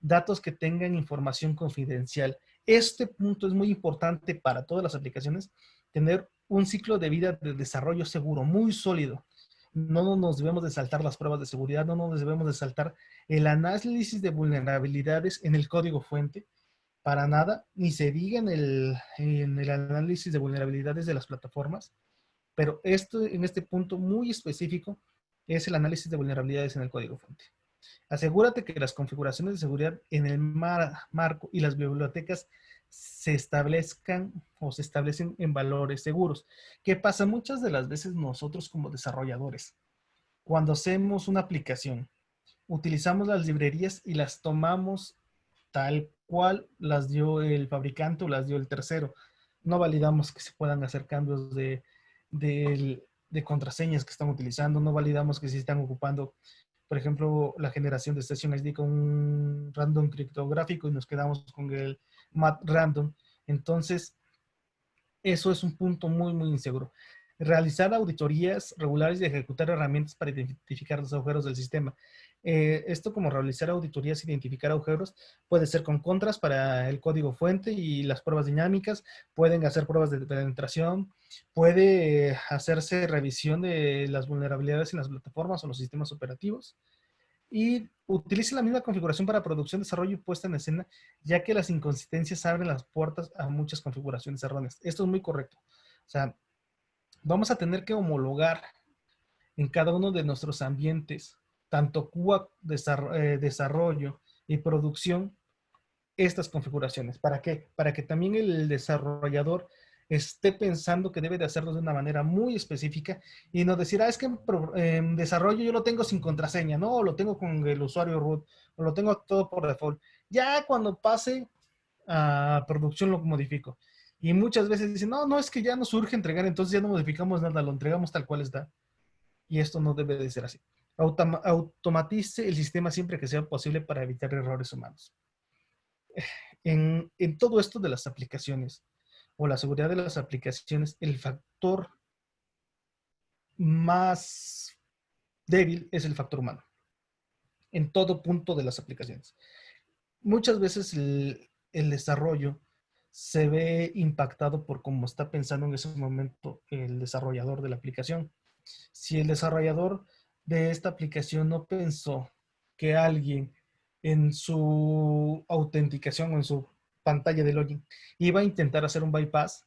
datos que tengan información confidencial. Este punto es muy importante para todas las aplicaciones, tener un ciclo de vida de desarrollo seguro, muy sólido. No nos debemos de saltar las pruebas de seguridad, no nos debemos de saltar el análisis de vulnerabilidades en el código fuente, para nada, ni se diga en el análisis de vulnerabilidades de las plataformas. Pero en este punto muy específico es el análisis de vulnerabilidades en el código fuente. Asegúrate que las configuraciones de seguridad en el marco y las bibliotecas se establezcan o se establecen en valores seguros. ¿Qué pasa? Muchas de las veces nosotros como desarrolladores, cuando hacemos una aplicación, utilizamos las librerías y las tomamos tal cual las dio el fabricante o las dio el tercero. No validamos que se puedan hacer cambios de contraseñas que están utilizando, no validamos que se están ocupando, por ejemplo, la generación de session ID con un random criptográfico y nos quedamos con el mat random. Entonces, eso es un punto muy, muy inseguro. Realizar auditorías regulares y ejecutar herramientas para identificar los agujeros del sistema. Esto como realizar auditorías, identificar agujeros, puede ser con contras para el código fuente y las pruebas dinámicas, pueden hacer pruebas de penetración, puede hacerse revisión de las vulnerabilidades en las plataformas o los sistemas operativos y utilice la misma configuración para producción, desarrollo y puesta en escena, ya que las inconsistencias abren las puertas a muchas configuraciones erróneas. Esto es muy correcto. O sea, vamos a tener que homologar en cada uno de nuestros ambientes, tanto QA, desarrollo y producción, estas configuraciones. ¿Para qué? Para que también el desarrollador esté pensando que debe de hacerlo de una manera muy específica y no decir, es que en desarrollo yo lo tengo sin contraseña, ¿no? O lo tengo con el usuario root, o lo tengo todo por default. Ya cuando pase a producción lo modifico. Y muchas veces dicen, no, es que ya nos urge entregar, entonces ya no modificamos nada, lo entregamos tal cual está. Y esto no debe de ser así. Automatice el sistema siempre que sea posible para evitar errores humanos. En todo esto de las aplicaciones, o la seguridad de las aplicaciones, el factor más débil es el factor humano en todo punto de las aplicaciones. Muchas veces el desarrollo se ve impactado por cómo está pensando en ese momento el desarrollador de la aplicación. Si el desarrollador de esta aplicación no pensó que alguien en su autenticación o en su pantalla de login iba a intentar hacer un bypass,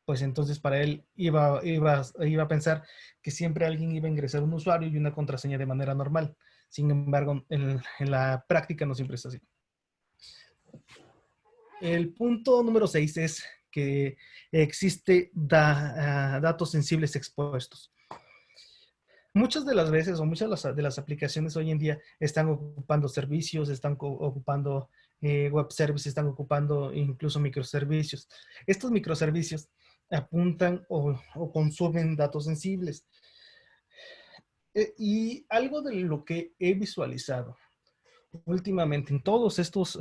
pues entonces para él iba a pensar que siempre alguien iba a ingresar un usuario y una contraseña de manera normal. Sin embargo, en la práctica no siempre es así. El punto número 6 es que existe datos sensibles expuestos. Muchas de las veces o muchas de las aplicaciones hoy en día están ocupando servicios, están ocupando web services, están ocupando incluso microservicios. Estos microservicios apuntan o consumen datos sensibles. Y algo de lo que he visualizado últimamente en todos estos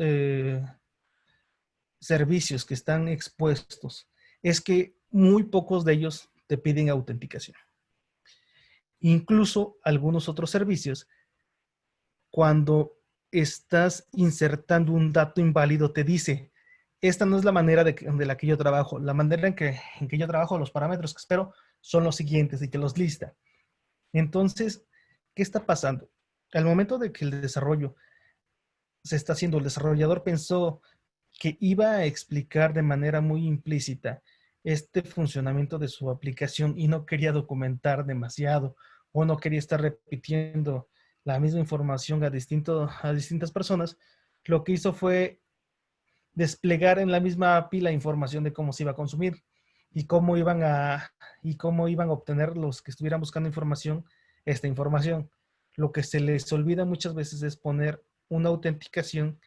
servicios que están expuestos es que muy pocos de ellos te piden autenticación. Incluso algunos otros servicios, cuando estás insertando un dato inválido, te dice, esta no es la manera de la que yo trabajo. La manera en que yo trabajo, los parámetros que espero son los siguientes y que los lista. Entonces, ¿qué está pasando? Al momento de que el desarrollo se está haciendo, el desarrollador pensó que iba a explicar de manera muy implícita este funcionamiento de su aplicación y no quería documentar demasiado o no quería estar repitiendo la misma información a distintas personas, lo que hizo fue desplegar en la misma API la información de cómo se iba a consumir y cómo iban a obtener los que estuvieran buscando información esta información. Lo que se les olvida muchas veces es poner una autenticación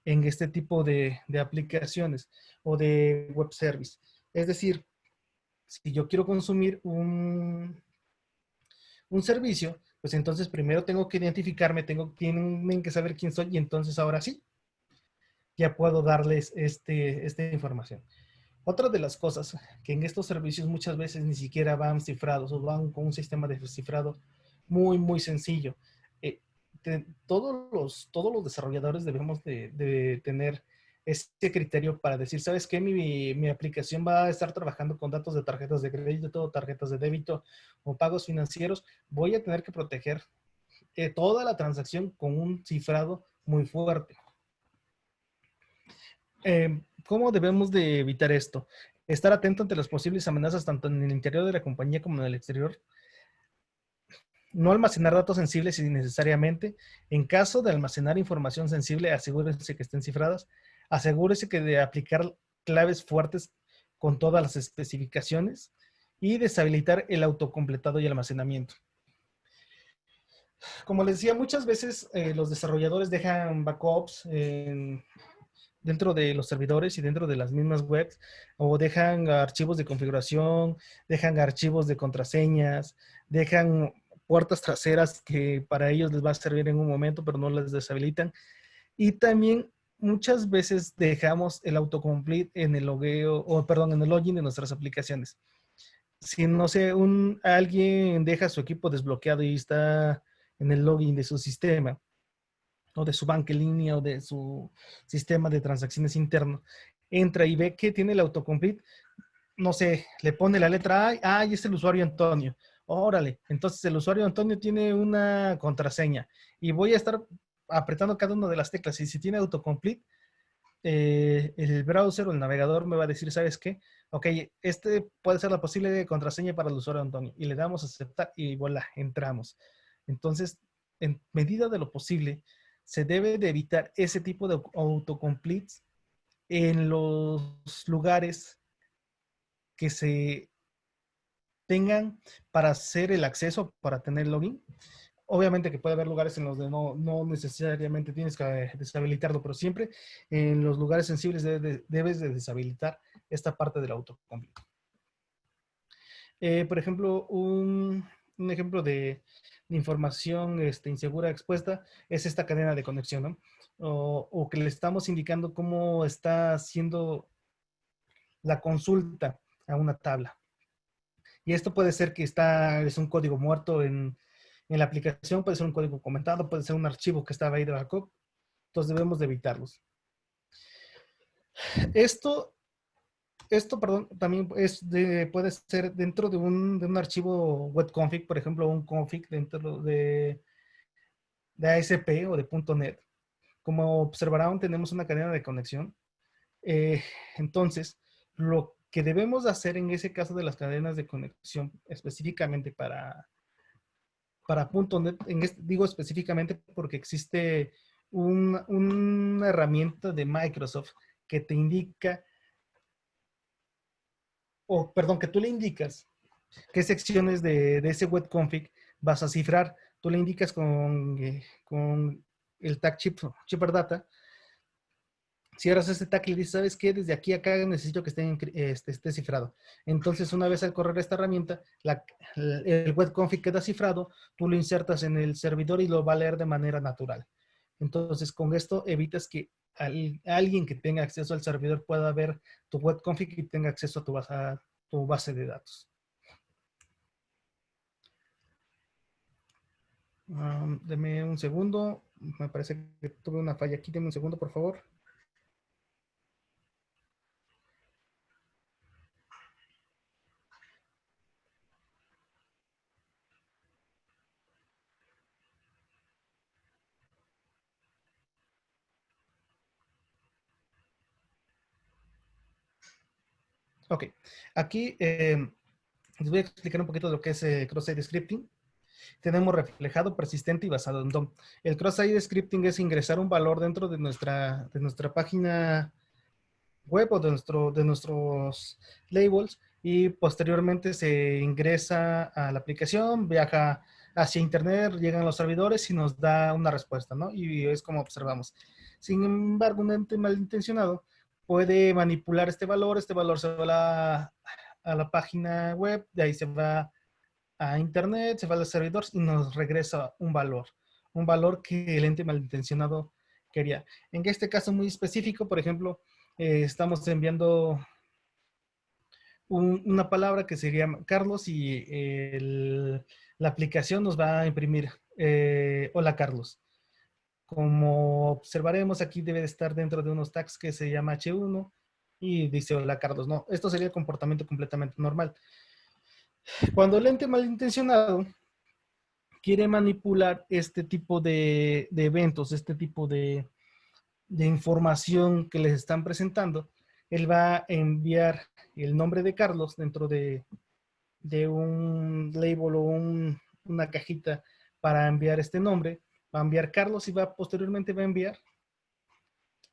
en este tipo de aplicaciones o de web service. Es decir, si yo quiero consumir un servicio, pues entonces primero tengo que identificarme, tienen que saber quién soy y entonces ahora sí, ya puedo darles esta información. Otra de las cosas que en estos servicios muchas veces ni siquiera van cifrados o van con un sistema de cifrado muy sencillo. Eh, todos los desarrolladores debemos de tener ese criterio para decir, ¿sabes qué? Mi aplicación va a estar trabajando con datos de tarjetas de crédito, tarjetas de débito o pagos financieros. Voy a tener que proteger toda la transacción con un cifrado muy fuerte. ¿Cómo debemos de evitar esto? Estar atento ante las posibles amenazas tanto en el interior de la compañía como en el exterior. No almacenar datos sensibles innecesariamente. En caso de almacenar información sensible, asegúrese que estén cifradas. Asegúrese que de aplicar claves fuertes con todas las especificaciones y deshabilitar el autocompletado y almacenamiento. Como les decía, muchas veces los desarrolladores dejan backups dentro de los servidores y dentro de las mismas webs, o dejan archivos de configuración, dejan archivos de contraseñas, dejan puertas traseras que para ellos les va a servir en un momento, pero no les deshabilitan. Y también muchas veces dejamos el autocomplete en el logueo, o perdón, en el login de nuestras aplicaciones. Si no sé, alguien deja su equipo desbloqueado y está en el login de su sistema, o de su banca en línea o de su sistema de transacciones interno, entra y ve que tiene el autocomplete, no sé, le pone la letra A, y es el usuario Antonio. Órale, entonces el usuario Antonio tiene una contraseña y voy a estar apretando cada una de las teclas. Y si tiene autocomplete, el browser o el navegador me va a decir, ¿sabes qué? Ok, este puede ser la posible contraseña para el usuario Antonio. Y le damos a aceptar y voilà, entramos. Entonces, en medida de lo posible, se debe de evitar ese tipo de autocompletes en los lugares que se tengan para hacer el acceso, para tener login. Obviamente que puede haber lugares en los que no necesariamente tienes que deshabilitarlo, pero siempre en los lugares sensibles debes de deshabilitar esta parte del autocomplete. Por ejemplo, un ejemplo de información insegura expuesta es esta cadena de conexión, ¿no? O que le estamos indicando cómo está siendo la consulta a una tabla. Y esto puede ser que es un código muerto en la aplicación, puede ser un código comentado, puede ser un archivo que estaba ahí de backup. Entonces debemos de evitarlos. Esto, perdón, también puede ser dentro de un archivo webconfig, por ejemplo, un config dentro de ASP o de .NET. Como observarán, tenemos una cadena de conexión. Entonces, lo que debemos hacer en ese caso de las cadenas de conexión, específicamente para .NET, digo específicamente porque existe una herramienta de Microsoft que te indica, o perdón, que tú le indicas qué secciones de ese web config vas a cifrar. Tú le indicas con el tag shipper data. Cierras este tag y le dices, ¿sabes qué? Desde aquí a acá necesito que esté cifrado. Entonces, una vez al correr esta herramienta, el web config queda cifrado, tú lo insertas en el servidor y lo va a leer de manera natural. Entonces, con esto evitas que alguien que tenga acceso al servidor pueda ver tu web config y tenga acceso a tu base de datos. Deme un segundo. Me parece que tuve una falla aquí. Deme un segundo, por favor. Ok. Aquí les voy a explicar un poquito de lo que es cross-site scripting. Tenemos reflejado, persistente y basado en DOM. El cross-site scripting es ingresar un valor dentro de nuestra página web o de nuestros labels y posteriormente se ingresa a la aplicación, viaja hacia internet, llegan los servidores y nos da una respuesta, ¿no? Y es como observamos. Sin embargo, un ente malintencionado puede manipular este valor se va a la página web, de ahí se va a internet, se va a los servidores y nos regresa un valor que el ente malintencionado quería. En este caso muy específico, por ejemplo, estamos enviando una palabra que sería Carlos y la aplicación nos va a imprimir hola Carlos. Como observaremos, aquí debe de estar dentro de unos tags que se llama H1 y dice hola Carlos. No, esto sería el comportamiento completamente normal. Cuando el ente malintencionado quiere manipular este tipo de eventos, este tipo de información que les están presentando, él va a enviar el nombre de Carlos dentro de un label o una cajita para enviar este nombre, va a enviar Carlos y posteriormente va a enviar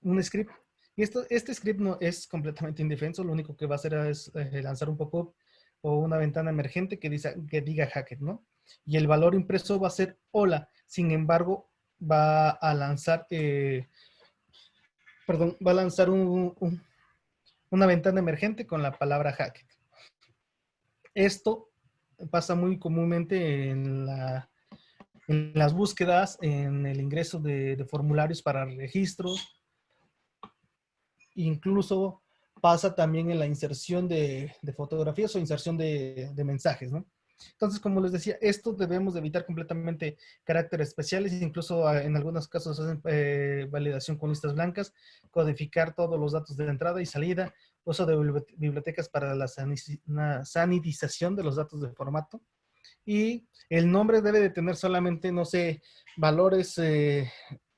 un script. Y este script no es completamente indefenso, lo único que va a hacer es lanzar un pop-up o una ventana emergente que diga hacked, ¿no? Y el valor impreso va a ser hola. Sin embargo, va a lanzar, una ventana emergente con la palabra hacked. Esto pasa muy comúnmente en las búsquedas, en el ingreso de formularios para registros, incluso pasa también en la inserción de fotografías o inserción de mensajes, ¿no? Entonces, como les decía, esto debemos de evitar completamente caracteres especiales, incluso en algunos casos hacen validación con listas blancas, codificar todos los datos de entrada y salida, uso de bibliotecas para la sanitización de los datos de formato, y el nombre debe de tener solamente, no sé, valores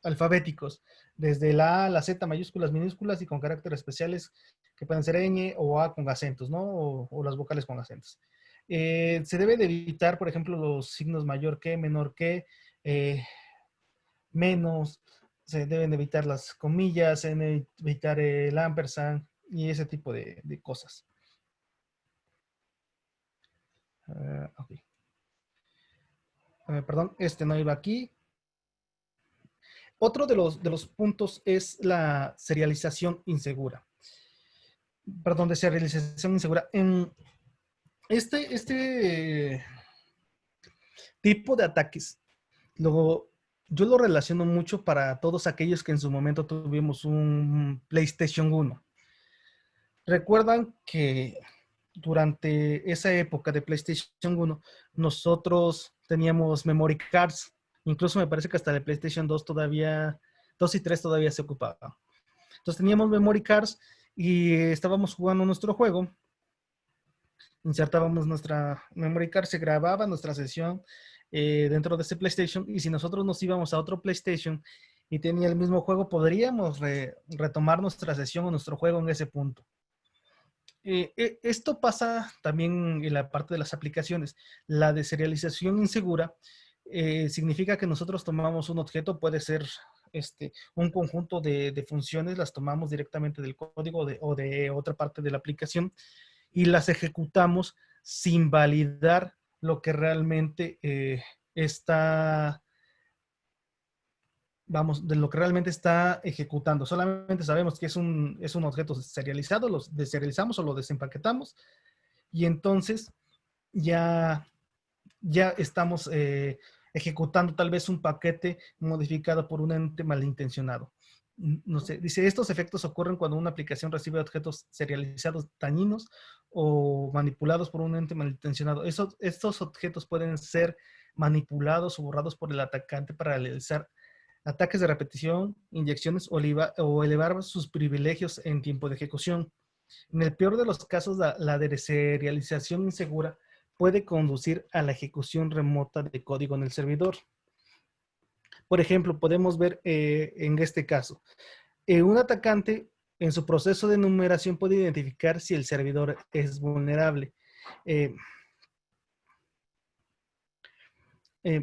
alfabéticos, desde la A a la Z, mayúsculas, minúsculas y con caracteres especiales que pueden ser ñ o A con acentos, ¿no? O las vocales con acentos. Se debe de evitar, por ejemplo, los signos mayor que, menor que, menos, se deben de evitar las comillas, se deben evitar el ampersand y ese tipo de cosas. Ok. Perdón, este no iba aquí. Otro de los puntos es la serialización insegura. Perdón, de serialización insegura. En este tipo de ataques, yo lo relaciono mucho para todos aquellos que en su momento tuvimos un PlayStation 1. Recuerdan que durante esa época de PlayStation 1, nosotros teníamos memory cards. Incluso me parece que hasta de PlayStation 2 todavía, 2 y 3 todavía se ocupaba. Entonces teníamos memory cards y estábamos jugando nuestro juego. Insertábamos nuestra memory card, se grababa nuestra sesión dentro de ese PlayStation, y si nosotros nos íbamos a otro PlayStation y tenía el mismo juego, podríamos retomar nuestra sesión o nuestro juego en ese punto. Esto pasa también en la parte de las aplicaciones. La deserialización insegura significa que nosotros tomamos un objeto, puede ser un conjunto de funciones, las tomamos directamente del código o de otra parte de la aplicación y las ejecutamos sin validar lo que realmente está, vamos, de lo que realmente está ejecutando. Solamente sabemos que es un objeto serializado, lo deserializamos o lo desempaquetamos y entonces ya, ya estamos ejecutando tal vez un paquete modificado por un ente malintencionado. No sé, dice, estos efectos ocurren cuando una aplicación recibe objetos serializados dañinos o manipulados por un ente malintencionado. Estos objetos pueden ser manipulados o borrados por el atacante para realizar ataques de repetición, inyecciones o elevar sus privilegios en tiempo de ejecución. En el peor de los casos, la deserialización insegura puede conducir a la ejecución remota de código en el servidor. Por ejemplo, podemos ver en este caso, un atacante en su proceso de numeración puede identificar si el servidor es vulnerable. Eh,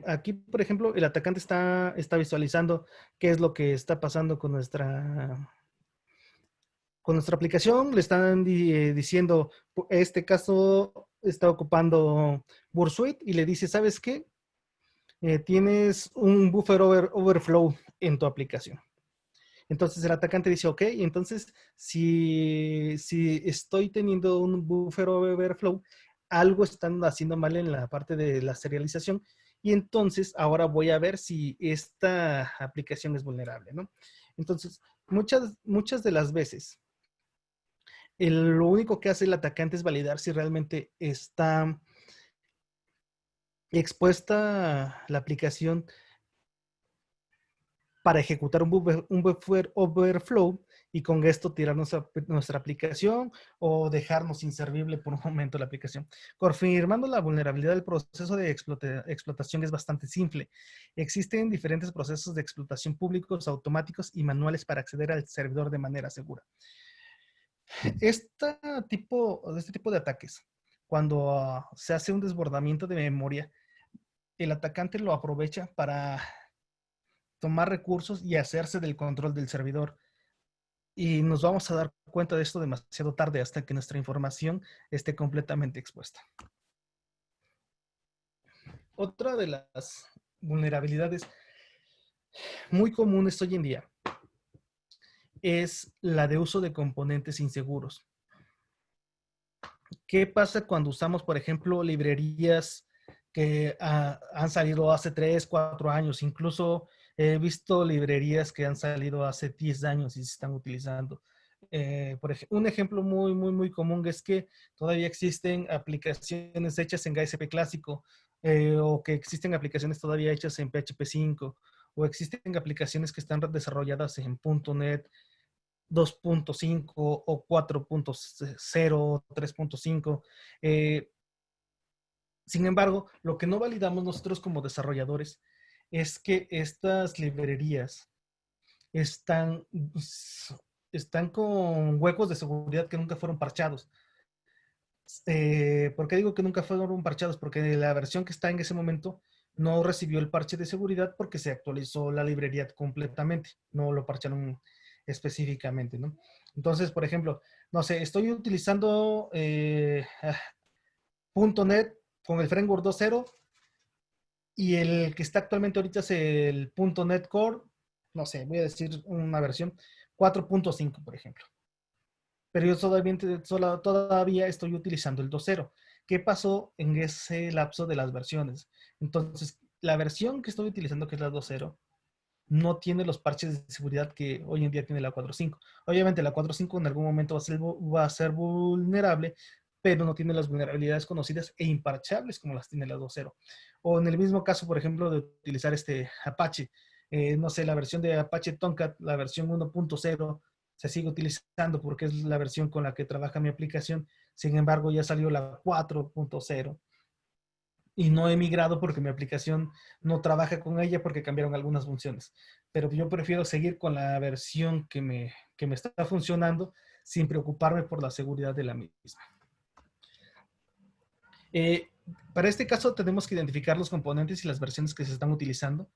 Aquí, por ejemplo, el atacante está visualizando qué es lo que está pasando con nuestra aplicación. Le están diciendo, este caso está ocupando Bursuit y le dice, ¿sabes qué? Tienes un buffer overflow en tu aplicación. Entonces el atacante dice, ok, entonces si estoy teniendo un buffer overflow, algo están haciendo mal en la parte de la serialización y entonces ahora voy a ver si esta aplicación es vulnerable, ¿no? Entonces, muchas de las veces, lo único que hace el atacante es validar si realmente está expuesta la aplicación para ejecutar un buffer overflow y con esto tirar nuestra aplicación o dejarnos inservible por un momento la aplicación. Confirmando la vulnerabilidad del proceso de explotación es bastante simple. Existen diferentes procesos de explotación públicos, automáticos y manuales para acceder al servidor de manera segura. Este tipo de ataques, cuando se hace un desbordamiento de memoria, el atacante lo aprovecha para tomar recursos y hacerse del control del servidor. Y nos vamos a dar cuenta de esto demasiado tarde hasta que nuestra información esté completamente expuesta. Otra de las vulnerabilidades muy comunes hoy en día es la de uso de componentes inseguros. ¿Qué pasa cuando usamos, por ejemplo, librerías que han salido hace 3, 4 años? Incluso he visto librerías que han salido hace 10 años y se están utilizando. Un ejemplo muy común es que todavía existen aplicaciones hechas en GASP clásico, o que existen aplicaciones todavía hechas en PHP 5, o existen aplicaciones que están desarrolladas en .NET 2.5 o 4.0, 3.5. Sin embargo, lo que no validamos nosotros como desarrolladores es que estas librerías están, están con huecos de seguridad que nunca fueron parchados. ¿Por qué digo que nunca fueron parchados? Porque la versión que está en ese momento no recibió el parche de seguridad porque se actualizó la librería completamente, no lo parcharon específicamente, ¿no? Entonces, por ejemplo, no sé, estoy utilizando .NET con el framework 2.0 y el que está actualmente ahorita es el .NET Core, no sé, voy a decir una versión 4.5, por ejemplo. Pero yo todavía estoy utilizando el 2.0. ¿Qué pasó en ese lapso de las versiones? Entonces, la versión que estoy utilizando, que es la 2.0, no tiene los parches de seguridad que hoy en día tiene la 4.5. Obviamente la 4.5 en algún momento va a ser vulnerable, pero no tiene las vulnerabilidades conocidas e imparchables como las tiene la 2.0. O en el mismo caso, por ejemplo, de utilizar este Apache, no sé, la versión de Apache Tomcat, la versión 1.0, se sigue utilizando porque es la versión con la que trabaja mi aplicación. Sin embargo, ya salió la 4.0 y no he migrado porque mi aplicación no trabaja con ella porque cambiaron algunas funciones. Pero yo prefiero seguir con la versión que me está funcionando sin preocuparme por la seguridad de la misma. Eh, para este caso tenemos que identificar los componentes y las versiones que se están utilizando,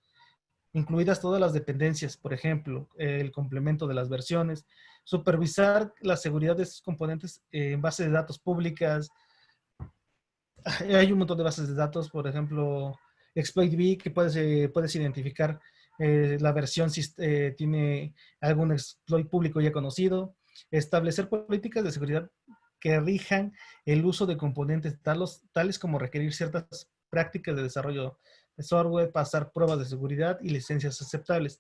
incluidas todas las dependencias, por ejemplo, el complemento de las versiones, supervisar la seguridad de estos componentes en bases de datos públicas. Hay un montón de bases de datos, por ejemplo, ExploitB, que puedes identificar la versión si tiene algún exploit público ya conocido. Establecer políticas de seguridad que rijan el uso de componentes tales como requerir ciertas prácticas de desarrollo de software, pasar pruebas de seguridad y licencias aceptables.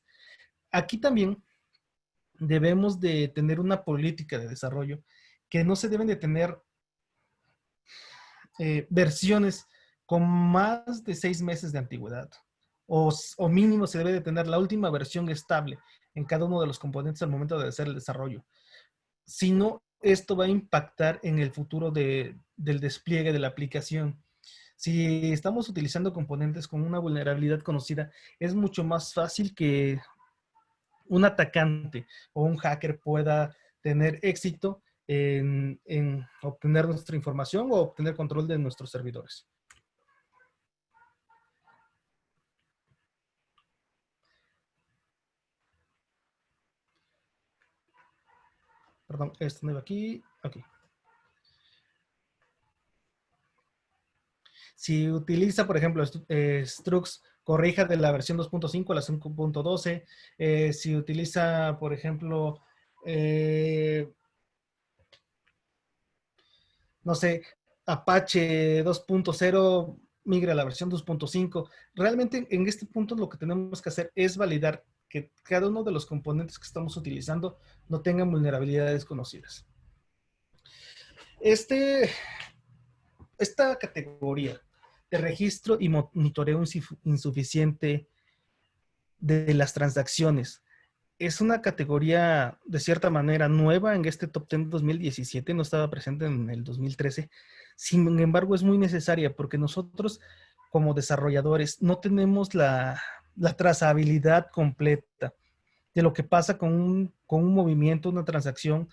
Aquí también debemos de tener una política de desarrollo que no se deben de tener versiones con más de 6 meses de antigüedad. O mínimo se debe de tener la última versión estable en cada uno de los componentes al momento de hacer el desarrollo. Si no, esto va a impactar en el futuro del despliegue de la aplicación. Si estamos utilizando componentes con una vulnerabilidad conocida, es mucho más fácil que un atacante o un hacker pueda tener éxito en obtener nuestra información o obtener control de nuestros servidores. Perdón, esto no iba aquí. Aquí. Si utiliza, por ejemplo, Strux, corrija de la versión 2.5 a la 5.12. Si utiliza, por ejemplo, no sé, Apache 2.0, migra a la versión 2.5. Realmente en este punto lo que tenemos que hacer es validar que cada uno de los componentes que estamos utilizando no tengan vulnerabilidades conocidas. Esta categoría de registro y monitoreo insuficiente de las transacciones es una categoría de cierta manera nueva en este Top 10 2017, no estaba presente en el 2013. Sin embargo, es muy necesaria porque nosotros como desarrolladores no tenemos la trazabilidad completa de lo que pasa con un movimiento, una transacción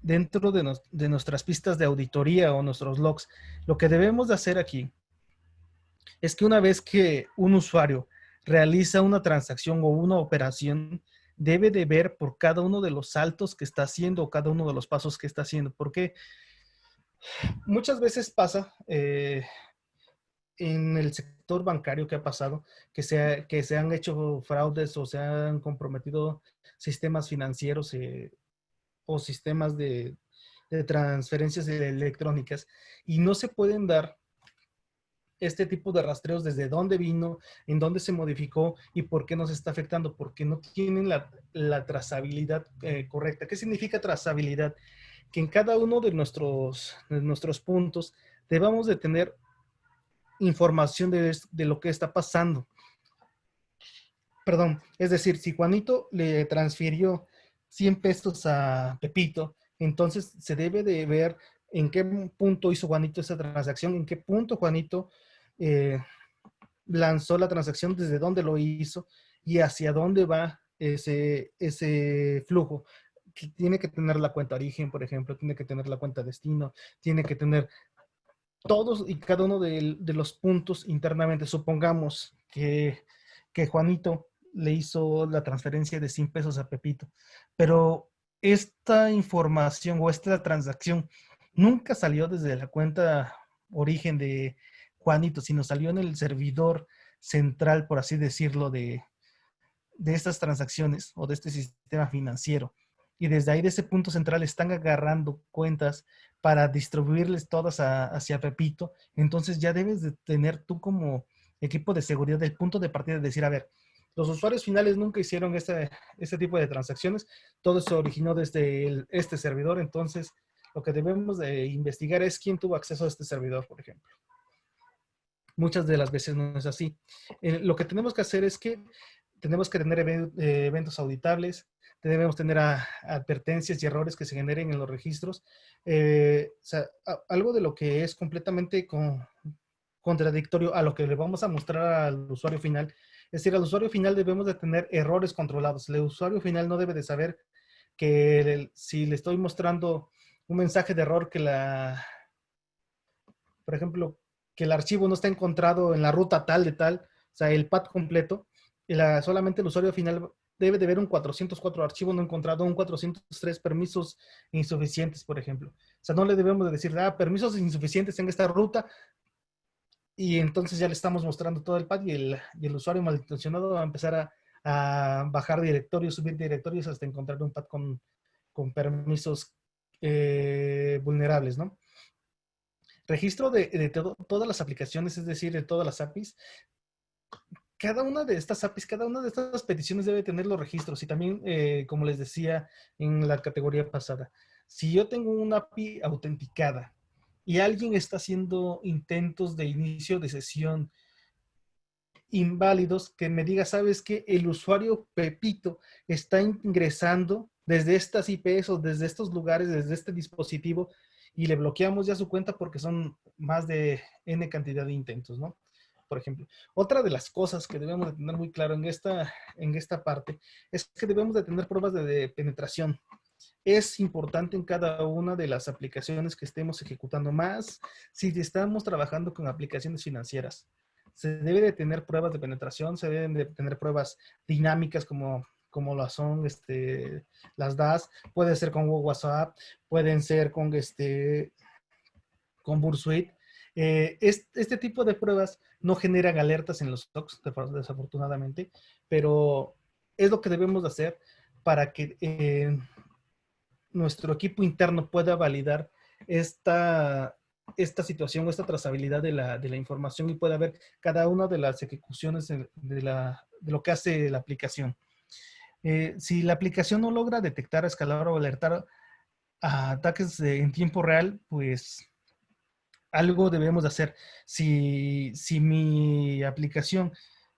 dentro de nuestras pistas de auditoría o nuestros logs. Lo que debemos de hacer aquí es que una vez que un usuario realiza una transacción o una operación, debe de ver por cada uno de los saltos que está haciendo o cada uno de los pasos que está haciendo. Porque muchas veces pasa en el sector bancario que ha pasado, que se han hecho fraudes o se han comprometido sistemas financieros o sistemas de transferencias electrónicas y no se pueden dar este tipo de rastreos desde dónde vino, en dónde se modificó y por qué nos está afectando, porque no tienen la trazabilidad correcta. ¿Qué significa trazabilidad? Que en cada uno de nuestros puntos debamos de tener información de lo que está pasando. Perdón, es decir, si Juanito le transfirió 100 pesos a Pepito, entonces se debe de ver en qué punto hizo Juanito esa transacción, en qué punto Juanito eh, lanzó la transacción, desde dónde lo hizo y hacia dónde va ese flujo. Tiene que tener la cuenta origen, por ejemplo, tiene que tener la cuenta destino, tiene que tener todos y cada uno de los puntos internamente. Supongamos que Juanito le hizo la transferencia de 100 pesos a Pepito, pero esta información o esta transacción nunca salió desde la cuenta origen de Juanito, sino salió en el servidor central, por así decirlo, de estas transacciones o de este sistema financiero. Y desde ahí, de ese punto central, están agarrando cuentas para distribuirles todas hacia Pepito. Entonces ya debes de tener tú como equipo de seguridad el punto de partida de decir, a ver, Los usuarios finales nunca hicieron este tipo de transacciones. Todo se originó desde este servidor. Entonces, lo que debemos de investigar es quién tuvo acceso a este servidor, por ejemplo. Muchas de las veces no es así. Lo que tenemos que hacer es que tenemos que tener eventos auditables, debemos tener advertencias y errores que se generen en los registros. O sea, algo de lo que es completamente contradictorio a lo que le vamos a mostrar al usuario final. Es decir, al usuario final debemos de tener errores controlados. El usuario final no debe de saber que si le estoy mostrando un mensaje de error por ejemplo, que el archivo no está encontrado en la ruta tal de tal, o sea, el path completo, y solamente el usuario final debe de ver un 404 archivo no encontrado, un 403 permisos insuficientes, por ejemplo. O sea, no le debemos de decir, permisos insuficientes en esta ruta, y entonces ya le estamos mostrando todo el path y el usuario malintencionado va a empezar a bajar directorios, subir directorios hasta encontrar un path con permisos vulnerables, ¿no? Registro de todas las aplicaciones, es decir, de todas las APIs. Cada una de estas APIs, cada una de estas peticiones debe tener los registros y también, como les decía en la categoría pasada, si yo tengo una API autenticada y alguien está haciendo intentos de inicio de sesión inválidos, que me diga, ¿sabes qué? El usuario Pepito está ingresando desde estas IPs o desde estos lugares, desde este dispositivo, y le bloqueamos ya su cuenta porque son más de N cantidad de intentos, ¿no? Por ejemplo. Otra de las cosas que debemos de tener muy claro en esta parte es que debemos de tener pruebas de penetración. Es importante en cada una de las aplicaciones que estemos ejecutando, más si estamos trabajando con aplicaciones financieras. Se debe de tener pruebas de penetración, se deben de tener pruebas dinámicas como lo son las DAS, puede ser con WhatsApp, pueden ser con Bursuite. Este tipo de pruebas no generan alertas en los stocks, desafortunadamente, pero es lo que debemos de hacer para que nuestro equipo interno pueda validar esta situación o esta trazabilidad de la información y pueda ver cada una de las ejecuciones de lo que hace la aplicación. Si la aplicación no logra detectar, escalar o alertar a ataques en tiempo real, pues algo debemos de hacer. Si mi aplicación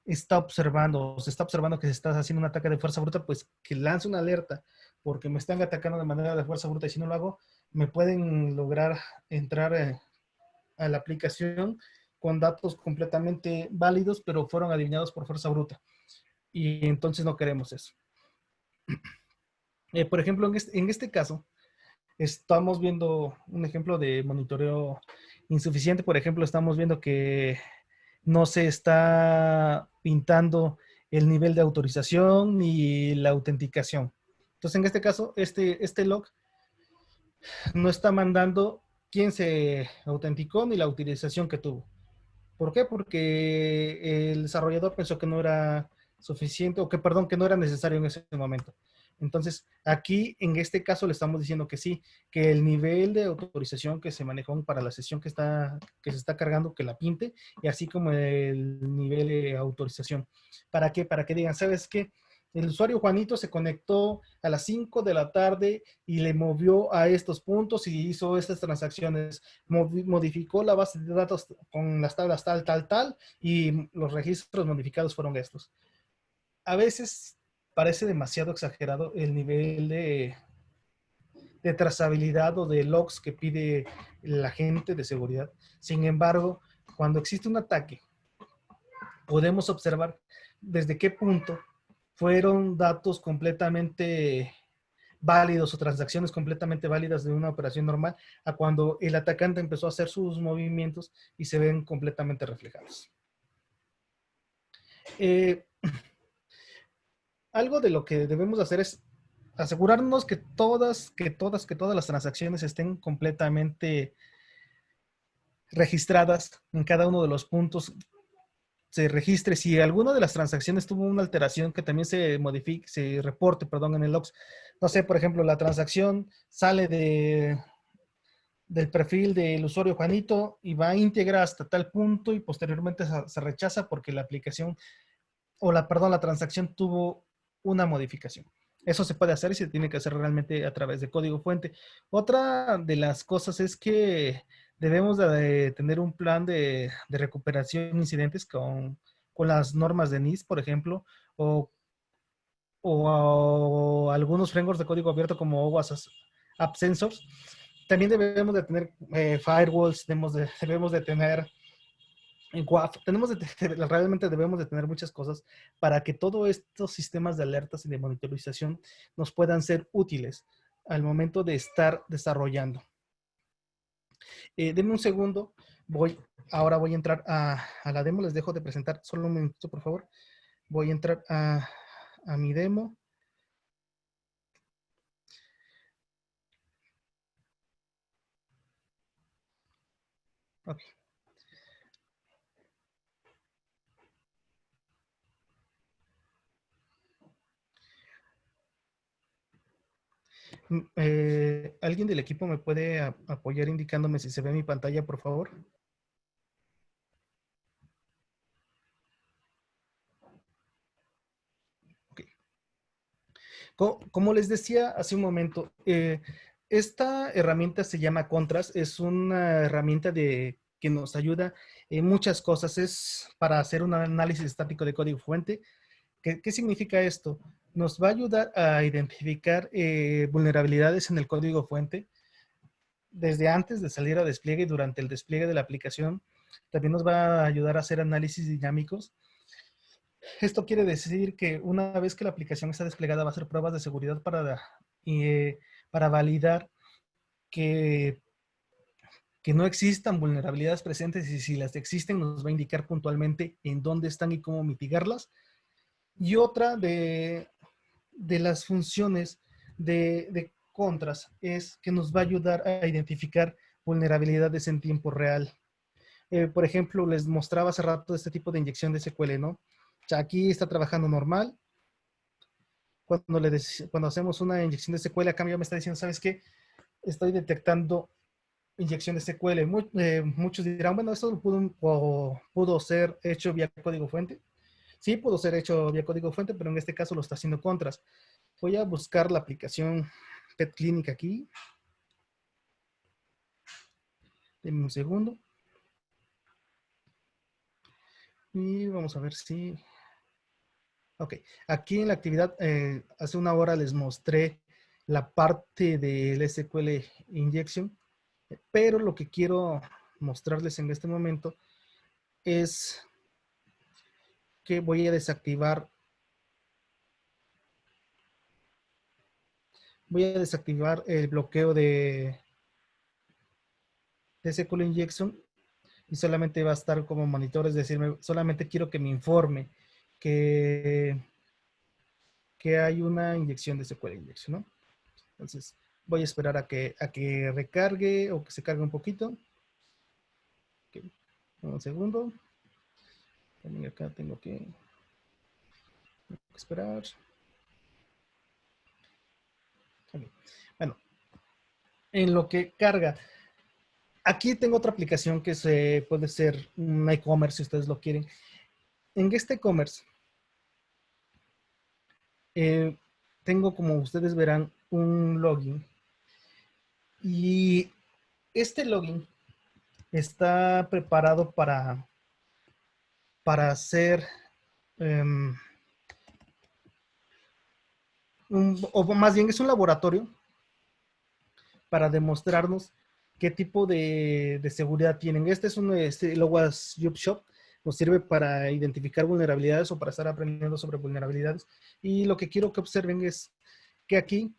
está observando, o se está observando que se está haciendo un ataque de fuerza bruta, pues que lance una alerta, porque me están atacando de manera de fuerza bruta y si no lo hago, me pueden lograr entrar a la aplicación con datos completamente válidos, pero fueron adivinados por fuerza bruta. Y entonces no queremos eso. Por ejemplo, en este caso, estamos viendo un ejemplo de monitoreo insuficiente. Por ejemplo, estamos viendo que no se está pintando el nivel de autorización ni la autenticación. Entonces, en este caso, este log no está mandando quién se autenticó ni la utilización que tuvo. ¿Por qué? Porque el desarrollador pensó que no era suficiente, o que no era necesario en ese momento. Entonces, aquí, en este caso, le estamos diciendo que sí, que el nivel de autorización que se manejó para la sesión que se está cargando, que la pinte, y así como el nivel de autorización. ¿Para qué? Para que digan, ¿sabes qué? El usuario Juanito se conectó a las 5 de la tarde y le movió a estos puntos y hizo estas transacciones, modificó la base de datos con las tablas tal, y los registros modificados fueron estos. A veces parece demasiado exagerado el nivel de trazabilidad o de logs que pide la gente de seguridad. Sin embargo, cuando existe un ataque, podemos observar desde qué punto fueron datos completamente válidos o transacciones completamente válidas de una operación normal a cuando el atacante empezó a hacer sus movimientos y se ven completamente reflejados. Algo de lo que debemos hacer es asegurarnos que todas las transacciones estén completamente registradas en cada uno de los puntos. Se registre si alguna de las transacciones tuvo una alteración, que también se modifique, se reporte, perdón, en el logs. No sé, por ejemplo, la transacción sale del perfil del usuario Juanito y va íntegra hasta tal punto y posteriormente se rechaza porque la aplicación perdón, la transacción tuvo una modificación. Eso se puede hacer y se tiene que hacer realmente a través de código fuente. Otra de las cosas es que debemos de tener un plan de recuperación de incidentes con las normas de NIST, por ejemplo, o, o algunos frameworks de código abierto como OWASP App Sensors. También debemos de tener firewalls, debemos de tener en WAF, realmente debemos de tener muchas cosas para que todos estos sistemas de alertas y de monitorización nos puedan ser útiles al momento de estar desarrollando. Denme un segundo, ahora voy a entrar a la demo, les dejo de presentar solo un minutito, por favor. Voy a entrar a mi demo. Okay. ¿Alguien del equipo me puede apoyar indicándome si se ve mi pantalla, por favor? Okay. Como les decía hace un momento, esta herramienta se llama Contrast, es una herramienta que nos ayuda en muchas cosas, es para hacer un análisis estático de código fuente. ¿Qué significa esto? Nos va a ayudar a identificar vulnerabilidades en el código fuente desde antes de salir a despliegue y durante el despliegue de la aplicación. También nos va a ayudar a hacer análisis dinámicos. Esto quiere decir que una vez que la aplicación está desplegada va a hacer pruebas de seguridad para validar que, que no existan vulnerabilidades presentes, y si las existen nos va a indicar puntualmente en dónde están y cómo mitigarlas. Y otra de las funciones de Contrast es que nos va a ayudar a identificar vulnerabilidades en tiempo real. Por ejemplo, les mostraba hace rato este tipo de inyección de SQL, ¿no? O sea, aquí está trabajando normal. Cuando hacemos una inyección de SQL, acá ya me está diciendo, ¿sabes qué? Estoy detectando inyección de SQL. Muchos dirán, bueno, esto pudo ser hecho vía código fuente. Sí, pudo ser hecho vía código fuente, pero en este caso lo está haciendo Contrast. Voy a buscar la aplicación Pet Clinic aquí. Denme un segundo. Y vamos a ver si... Ok, aquí en la actividad, hace una hora les mostré la parte del SQL Injection, pero lo que quiero mostrarles en este momento es que voy a desactivar el bloqueo de SQL Injection y solamente va a estar como monitor, es decir, solamente quiero que me informe que, que hay una inyección de SQL Injection, ¿no? Entonces, voy a esperar a que recargue o que se cargue un poquito. Okay. Un segundo. También acá tengo que esperar. Okay. Bueno, en lo que carga. Aquí tengo otra aplicación que puede ser un e-commerce si ustedes lo quieren. En este e-commerce tengo, como ustedes verán, un login. Y este login está preparado para hacer o más bien es un laboratorio para demostrarnos qué tipo de seguridad tienen. Este es el OWASP Job Shop, nos sirve para identificar vulnerabilidades o para estar aprendiendo sobre vulnerabilidades. Y lo que quiero que observen es que aquí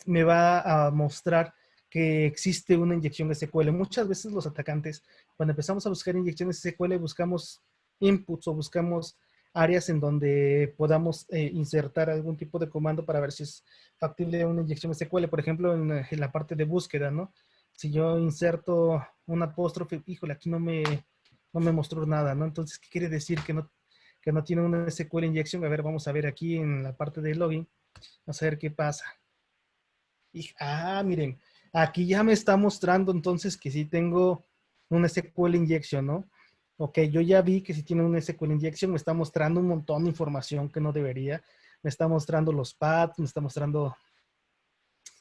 me va a mostrar que existe una inyección de SQL. Muchas veces los atacantes, cuando empezamos a buscar inyecciones de SQL, buscamos inputs o buscamos áreas en donde podamos insertar algún tipo de comando para ver si es factible una inyección SQL, por ejemplo, en la parte de búsqueda, ¿no? Si yo inserto un apóstrofe, híjole, aquí no me mostró nada, ¿no? Entonces, ¿qué quiere decir? Que no tiene una SQL inyección. A ver, vamos a ver aquí en la parte de login, vamos a ver qué pasa. Miren, aquí ya me está mostrando entonces que sí tengo una SQL injection, ¿no? Ok, yo ya vi que si tiene un SQL Injection me está mostrando un montón de información que no debería. Me está mostrando los paths, me está mostrando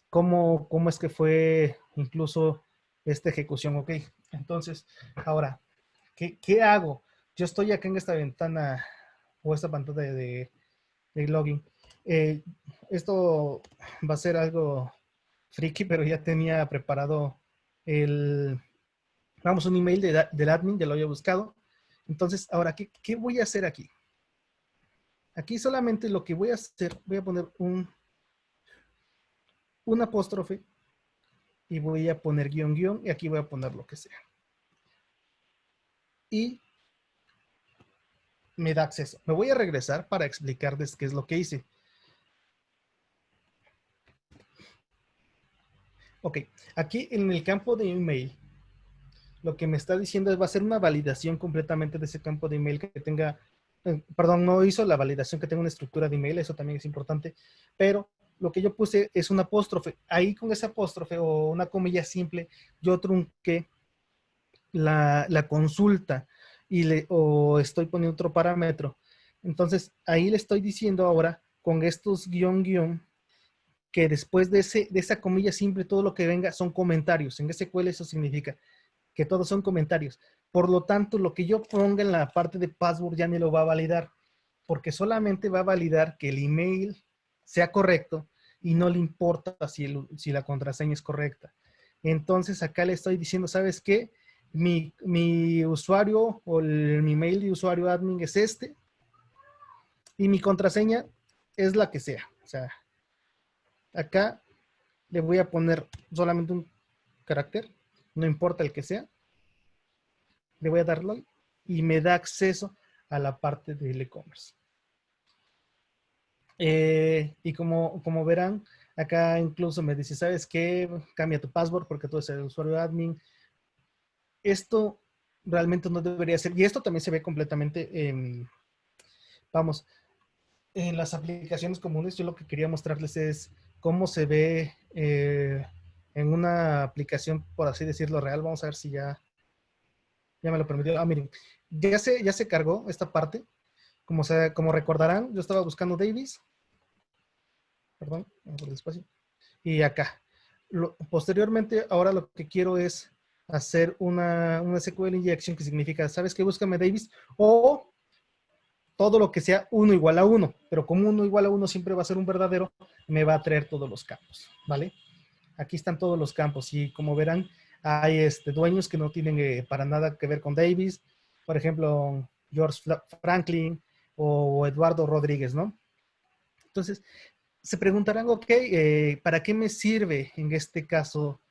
cómo es que fue incluso esta ejecución. Ok, entonces, ahora, ¿qué hago? Yo estoy acá en esta ventana o esta pantalla de login. Eh, Esto va a ser algo friki, pero ya tenía preparado el, vamos, un email del admin, ya lo había buscado. Entonces, ahora, ¿qué voy a hacer aquí? Aquí solamente lo que voy a hacer, voy a poner un apóstrofe y voy a poner guión guión y aquí voy a poner lo que sea. Y me da acceso. Me voy a regresar para explicarles qué es lo que hice. Ok, aquí en el campo de email, lo que me está diciendo es va a ser una validación completamente de ese campo de email que tenga, perdón, no hizo la validación que tenga una estructura de email, eso también es importante, pero lo que yo puse es un apóstrofe. Ahí con ese apóstrofe o una comilla simple, yo trunqué la consulta o estoy poniendo otro parámetro. Entonces, ahí le estoy diciendo ahora con estos guión guión que después de esa comilla simple, todo lo que venga son comentarios. En SQL eso significa que todos son comentarios. Por lo tanto, lo que yo ponga en la parte de password ya ni lo va a validar, porque solamente va a validar que el email sea correcto y no le importa si la contraseña es correcta. Entonces acá le estoy diciendo, ¿sabes qué? Mi usuario o mi mail de usuario admin es este y mi contraseña es la que sea. O sea, acá le voy a poner solamente un carácter, no importa el que sea, le voy a dar log y me da acceso a la parte del e-commerce. Y como verán, acá incluso me dice, ¿sabes qué? Cambia tu password porque tú eres el usuario admin. Esto realmente no debería ser, y esto también se ve completamente vamos, en las aplicaciones comunes. Yo lo que quería mostrarles es cómo se ve en una aplicación, por así decirlo, real. Vamos a ver si ya me lo permitió. Ah, miren, ya se cargó esta parte. Como recordarán, yo estaba buscando Davis, perdón, por el espacio, y acá. Posteriormente, ahora lo que quiero es hacer una SQL injection que significa, ¿sabes qué? Búscame Davis o todo lo que sea 1 igual a 1, pero como 1 igual a 1 siempre va a ser un verdadero, me va a traer todos los campos, ¿vale? Aquí están todos los campos y como verán, hay dueños que no tienen para nada que ver con Davis, por ejemplo, George Franklin o Eduardo Rodríguez, ¿no? Entonces, se preguntarán, ok, ¿para qué me sirve en este caso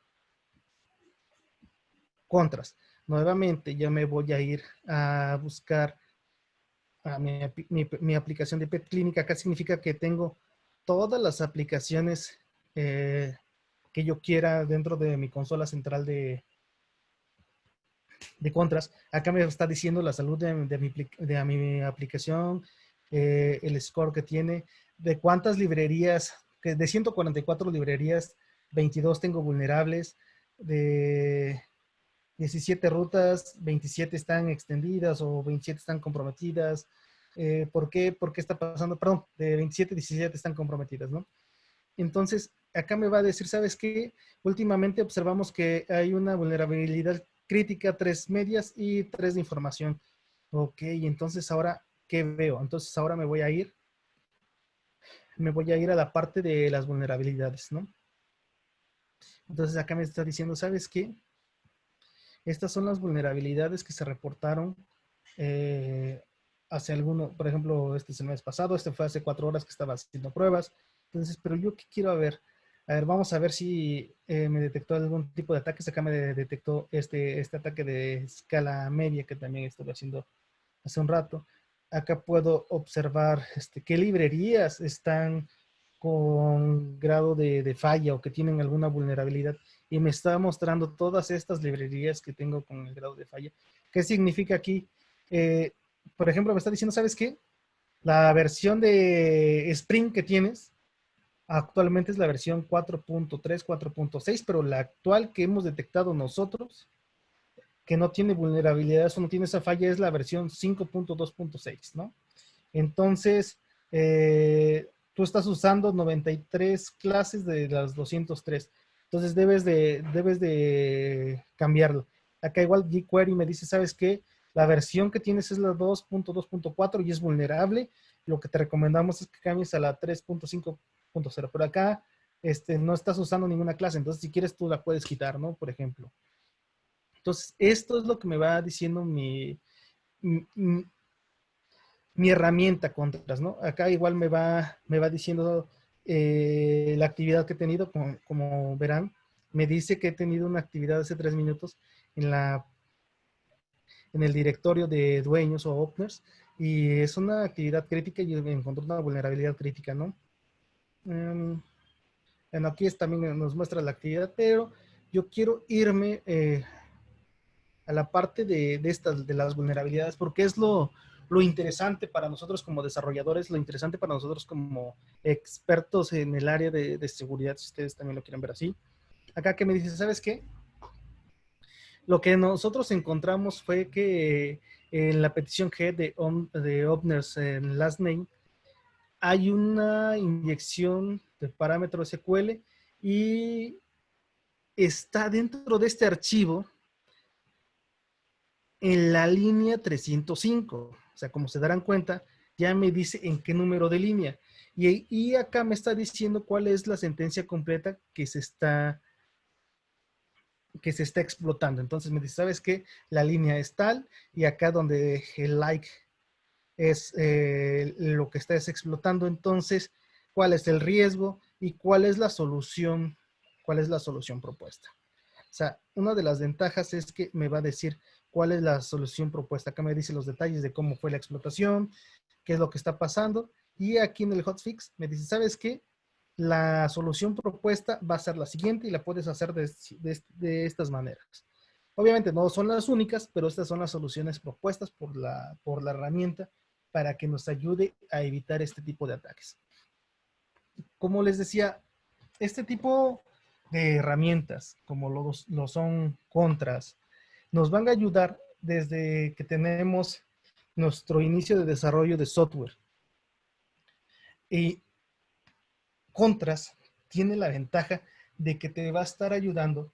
contras? Nuevamente, ya me voy a ir a buscar a mi aplicación de Pet Clínica. Acá significa que tengo todas las aplicaciones que yo quiera dentro de mi consola central de contras. Acá me está diciendo la salud de mi aplicación, el score que tiene, de cuántas librerías, que de 144 librerías, 22 tengo vulnerables, de 17 rutas, 27 están extendidas o 27 están comprometidas. ¿Por qué? ¿Por qué está pasando? Perdón, de 27, 17 están comprometidas, ¿no? Entonces, acá me va a decir, ¿sabes qué? Últimamente observamos que hay una vulnerabilidad crítica, 3 medias y 3 de información. Ok, entonces ahora, ¿qué veo? Entonces ahora me voy a ir a la parte de las vulnerabilidades, ¿no? Entonces acá me está diciendo, ¿sabes qué? Estas son las vulnerabilidades que se reportaron eh, hace alguno, por ejemplo, este es el mes pasado, este fue hace 4 horas que estaba haciendo pruebas. Entonces, pero yo qué quiero ver. A ver, vamos a ver si me detectó algún tipo de ataques. Acá me detectó este ataque de escala media que también estuve haciendo hace un rato. Acá puedo observar qué librerías están con grado de falla o que tienen alguna vulnerabilidad y me está mostrando todas estas librerías que tengo con el grado de falla. ¿Qué significa aquí? Eh, por ejemplo, me está diciendo, ¿sabes qué? La versión de Spring que tienes actualmente es la versión 4.3, 4.6, pero la actual que hemos detectado nosotros que no tiene vulnerabilidades o no tiene esa falla es la versión 5.2.6, ¿no? Entonces, tú estás usando 93 clases de las 203. Entonces, debes de cambiarlo. Acá igual jQuery me dice, ¿sabes qué? La versión que tienes es la 2.2.4 y es vulnerable. Lo que te recomendamos es que cambies a la 3.5.0. Pero acá no estás usando ninguna clase. Entonces, si quieres, tú la puedes quitar, ¿no? Por ejemplo. Entonces, esto es lo que me va diciendo mi, mi herramienta contras, ¿no? Acá igual me va diciendo la actividad que he tenido, como verán, me dice que he tenido una actividad hace 3 minutos en, en el directorio de dueños o openers, y es una actividad crítica y me encontró una vulnerabilidad crítica, ¿no? Bueno, aquí también nos muestra la actividad, pero yo quiero irme a la parte de las vulnerabilidades, porque es lo interesante para nosotros como desarrolladores, lo interesante para nosotros como expertos en el área de seguridad, si ustedes también lo quieren ver así. Acá que me dice, ¿sabes qué? Lo que nosotros encontramos fue que en la petición G de Opners en last name hay una inyección de parámetro SQL y está dentro de este archivo en la línea 305. O sea, como se darán cuenta, ya me dice en qué número de línea. Y acá me está diciendo cuál es la sentencia completa que se está explotando. Entonces me dice, ¿sabes qué? La línea es tal y acá donde el like es lo que estás explotando. Entonces, ¿cuál es el riesgo y cuál es la solución? ¿Cuál es la solución propuesta? O sea, una de las ventajas es que me va a decir cuál es la solución propuesta. Acá me dice los detalles de cómo fue la explotación, qué es lo que está pasando. Y aquí en el hotfix me dice, ¿sabes qué? La solución propuesta va a ser la siguiente y la puedes hacer de estas maneras. Obviamente no son las únicas, pero estas son las soluciones propuestas por la herramienta para que nos ayude a evitar este tipo de ataques. Como les decía, este tipo de herramientas, como lo son contras, nos van a ayudar desde que tenemos nuestro inicio de desarrollo de software. Y contras tiene la ventaja de que te va a estar ayudando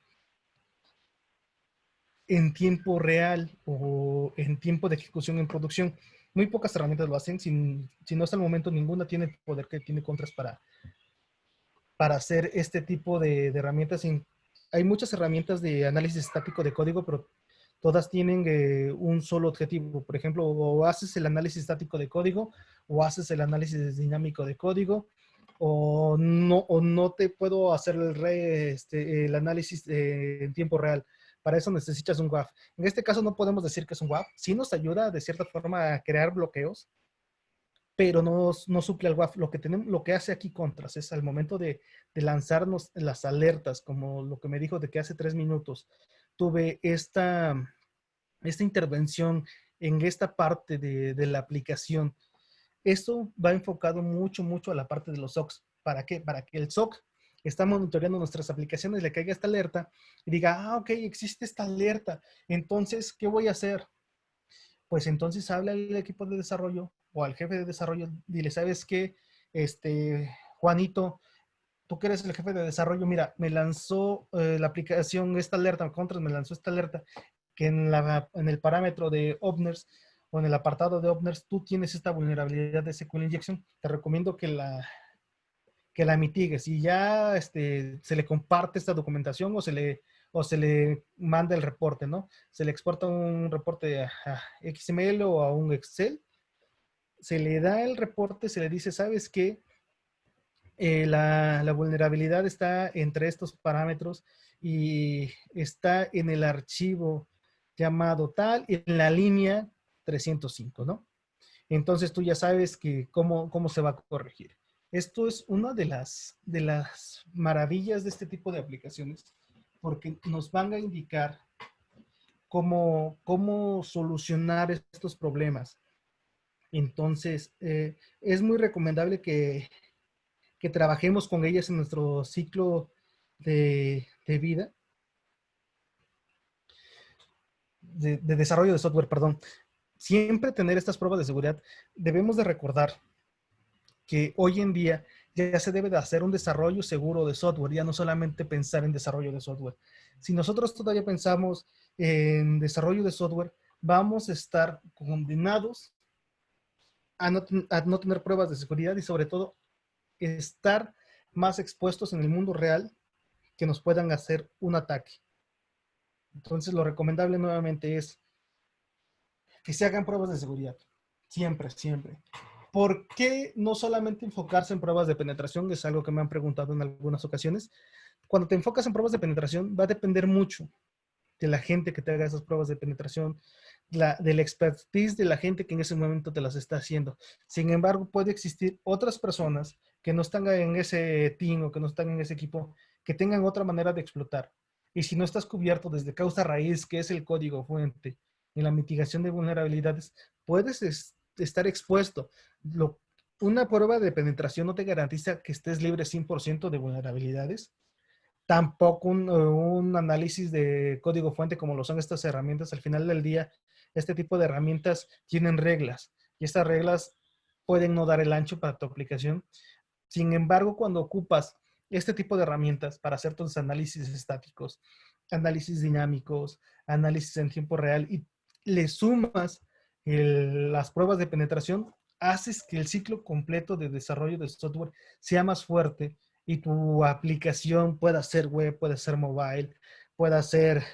en tiempo real o en tiempo de ejecución en producción. Muy pocas herramientas lo hacen, si no hasta el momento ninguna tiene el poder que tiene contras para hacer este tipo de herramientas. Hay muchas herramientas de análisis estático de código, pero todas tienen un solo objetivo. Por ejemplo, o haces el análisis estático de código, o haces el análisis dinámico de código, o no te puedo hacer el análisis en tiempo real. Para eso necesitas un WAF. En este caso no podemos decir que es un WAF. Sí nos ayuda de cierta forma a crear bloqueos, pero no suple al WAF. Lo que hace aquí Contras es al momento de lanzarnos las alertas, como lo que me dijo de que hace 3 minutos tuve esta intervención en esta parte de la aplicación. Esto va enfocado mucho a la parte de los SOCs. ¿Para qué? Para que el SOC está monitoreando nuestras aplicaciones, le caiga esta alerta y diga, ah, ok, existe esta alerta. Entonces, ¿qué voy a hacer? Pues entonces habla al equipo de desarrollo o al jefe de desarrollo, dile, ¿sabes qué? Juanito, tú que eres el jefe de desarrollo, mira, me lanzó la aplicación esta alerta, Contras me lanzó esta alerta, que en el parámetro de Opners o en el apartado de Opners, tú tienes esta vulnerabilidad de SQL Injection. Te recomiendo que la mitigues y ya se le comparte esta documentación o se le manda el reporte, ¿no? Se le exporta un reporte a XML o a un Excel, se le da el reporte, se le dice, ¿sabes qué? La vulnerabilidad está entre estos parámetros y está en el archivo llamado tal, en la línea 305, ¿no? Entonces tú ya sabes que cómo se va a corregir. Esto es una de las maravillas de este tipo de aplicaciones, porque nos van a indicar cómo solucionar estos problemas. Entonces, es muy recomendable que trabajemos con ellas en nuestro ciclo de vida. de desarrollo de software, perdón, siempre tener estas pruebas de seguridad. Debemos de recordar que hoy en día ya se debe de hacer un desarrollo seguro de software, ya no solamente pensar en desarrollo de software. Si nosotros todavía pensamos en desarrollo de software, vamos a estar condenados a no tener pruebas de seguridad y sobre todo estar más expuestos en el mundo real que nos puedan hacer un ataque. Entonces, lo recomendable nuevamente es que se hagan pruebas de seguridad. Siempre, siempre. ¿Por qué no solamente enfocarse en pruebas de penetración? Es algo que me han preguntado en algunas ocasiones. Cuando te enfocas en pruebas de penetración, va a depender mucho de la gente que te haga esas pruebas de penetración, de la expertise de la gente que en ese momento te las está haciendo. Sin embargo, puede existir otras personas que no están en ese team o que no están en ese equipo, que tengan otra manera de explotar. Y si no estás cubierto desde causa raíz, que es el código fuente, en la mitigación de vulnerabilidades, puedes estar expuesto. Una prueba de penetración no te garantiza que estés libre 100% de vulnerabilidades. Tampoco un análisis de código fuente como lo son estas herramientas. Al final del día, este tipo de herramientas tienen reglas y estas reglas pueden no dar el ancho para tu aplicación. Sin embargo, cuando ocupas este tipo de herramientas para hacer tus análisis estáticos, análisis dinámicos, análisis en tiempo real y le sumas las pruebas de penetración, haces que el ciclo completo de desarrollo de software sea más fuerte y tu aplicación pueda ser web, pueda ser mobile, pueda ser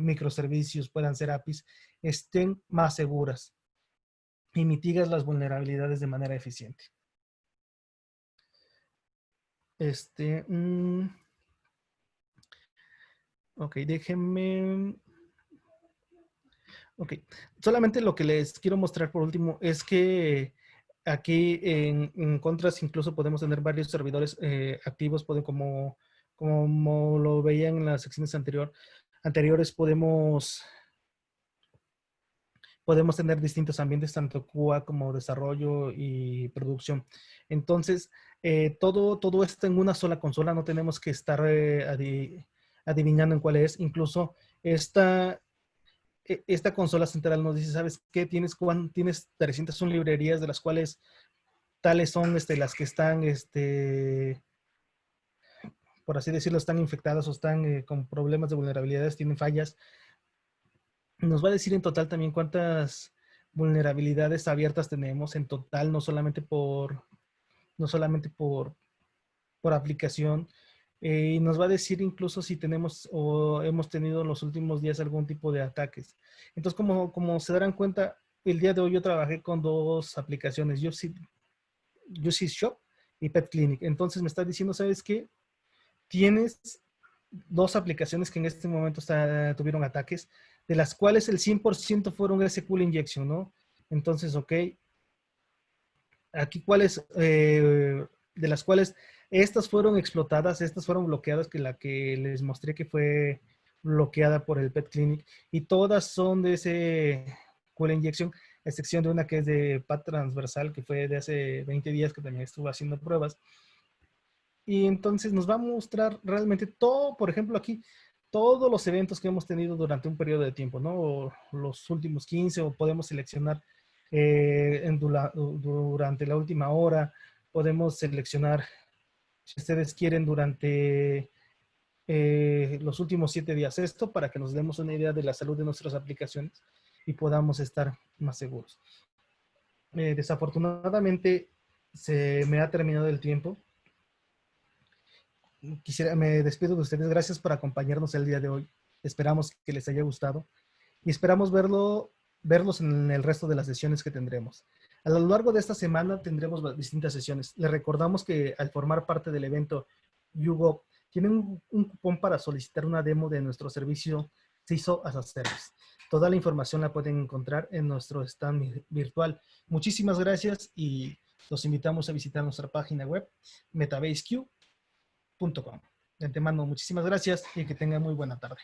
microservicios, puedan ser APIs, estén más seguras y mitigas las vulnerabilidades de manera eficiente. Ok, déjenme. Ok, solamente lo que les quiero mostrar por último es que aquí en Contras incluso podemos tener varios servidores activos, como lo veían en las secciones anteriores, podemos tener distintos ambientes, tanto QA como desarrollo y producción. Entonces, todo esto en una sola consola, no tenemos que estar adivinando en cuál es. Incluso esta consola central nos dice, ¿sabes qué? Tienes 301 librerías, de las cuales tales son las que están, por así decirlo, están infectadas o están con problemas de vulnerabilidades, tienen fallas. Nos va a decir en total también cuántas vulnerabilidades abiertas tenemos en total, no solamente por aplicación. Y nos va a decir incluso si tenemos o hemos tenido en los últimos días algún tipo de ataques. Entonces, como se darán cuenta, el día de hoy yo trabajé con dos aplicaciones, UC Shop y Pet Clinic. Entonces me está diciendo, ¿sabes qué? Tienes dos aplicaciones que en este momento tuvieron ataques, de las cuales el 100% fueron SQL Injection, ¿no? Entonces, ok, aquí de las cuales estas fueron explotadas, estas fueron bloqueadas, que la que les mostré que fue bloqueada por el Pet Clinic, y todas son de ese SQL Injection, a excepción de una que es de PAT transversal, que fue de hace 20 días que también estuve haciendo pruebas. Y entonces nos va a mostrar realmente todo, por ejemplo, aquí, todos los eventos que hemos tenido durante un periodo de tiempo, ¿no? O los últimos 15, o podemos seleccionar durante la última hora, podemos seleccionar, si ustedes quieren, durante los últimos 7 días esto, para que nos demos una idea de la salud de nuestras aplicaciones y podamos estar más seguros. Desafortunadamente, se me ha terminado el tiempo. Me despido de ustedes. Gracias por acompañarnos el día de hoy. Esperamos que les haya gustado y esperamos verlos en el resto de las sesiones que tendremos. A lo largo de esta semana tendremos distintas sesiones. Les recordamos que al formar parte del evento YouGov, tienen un cupón para solicitar una demo de nuestro servicio CISO as a Service. Toda la información la pueden encontrar en nuestro stand virtual. Muchísimas gracias y los invitamos a visitar nuestra página web MetabaseQ.com. De antemano, muchísimas gracias y que tengan muy buena tarde.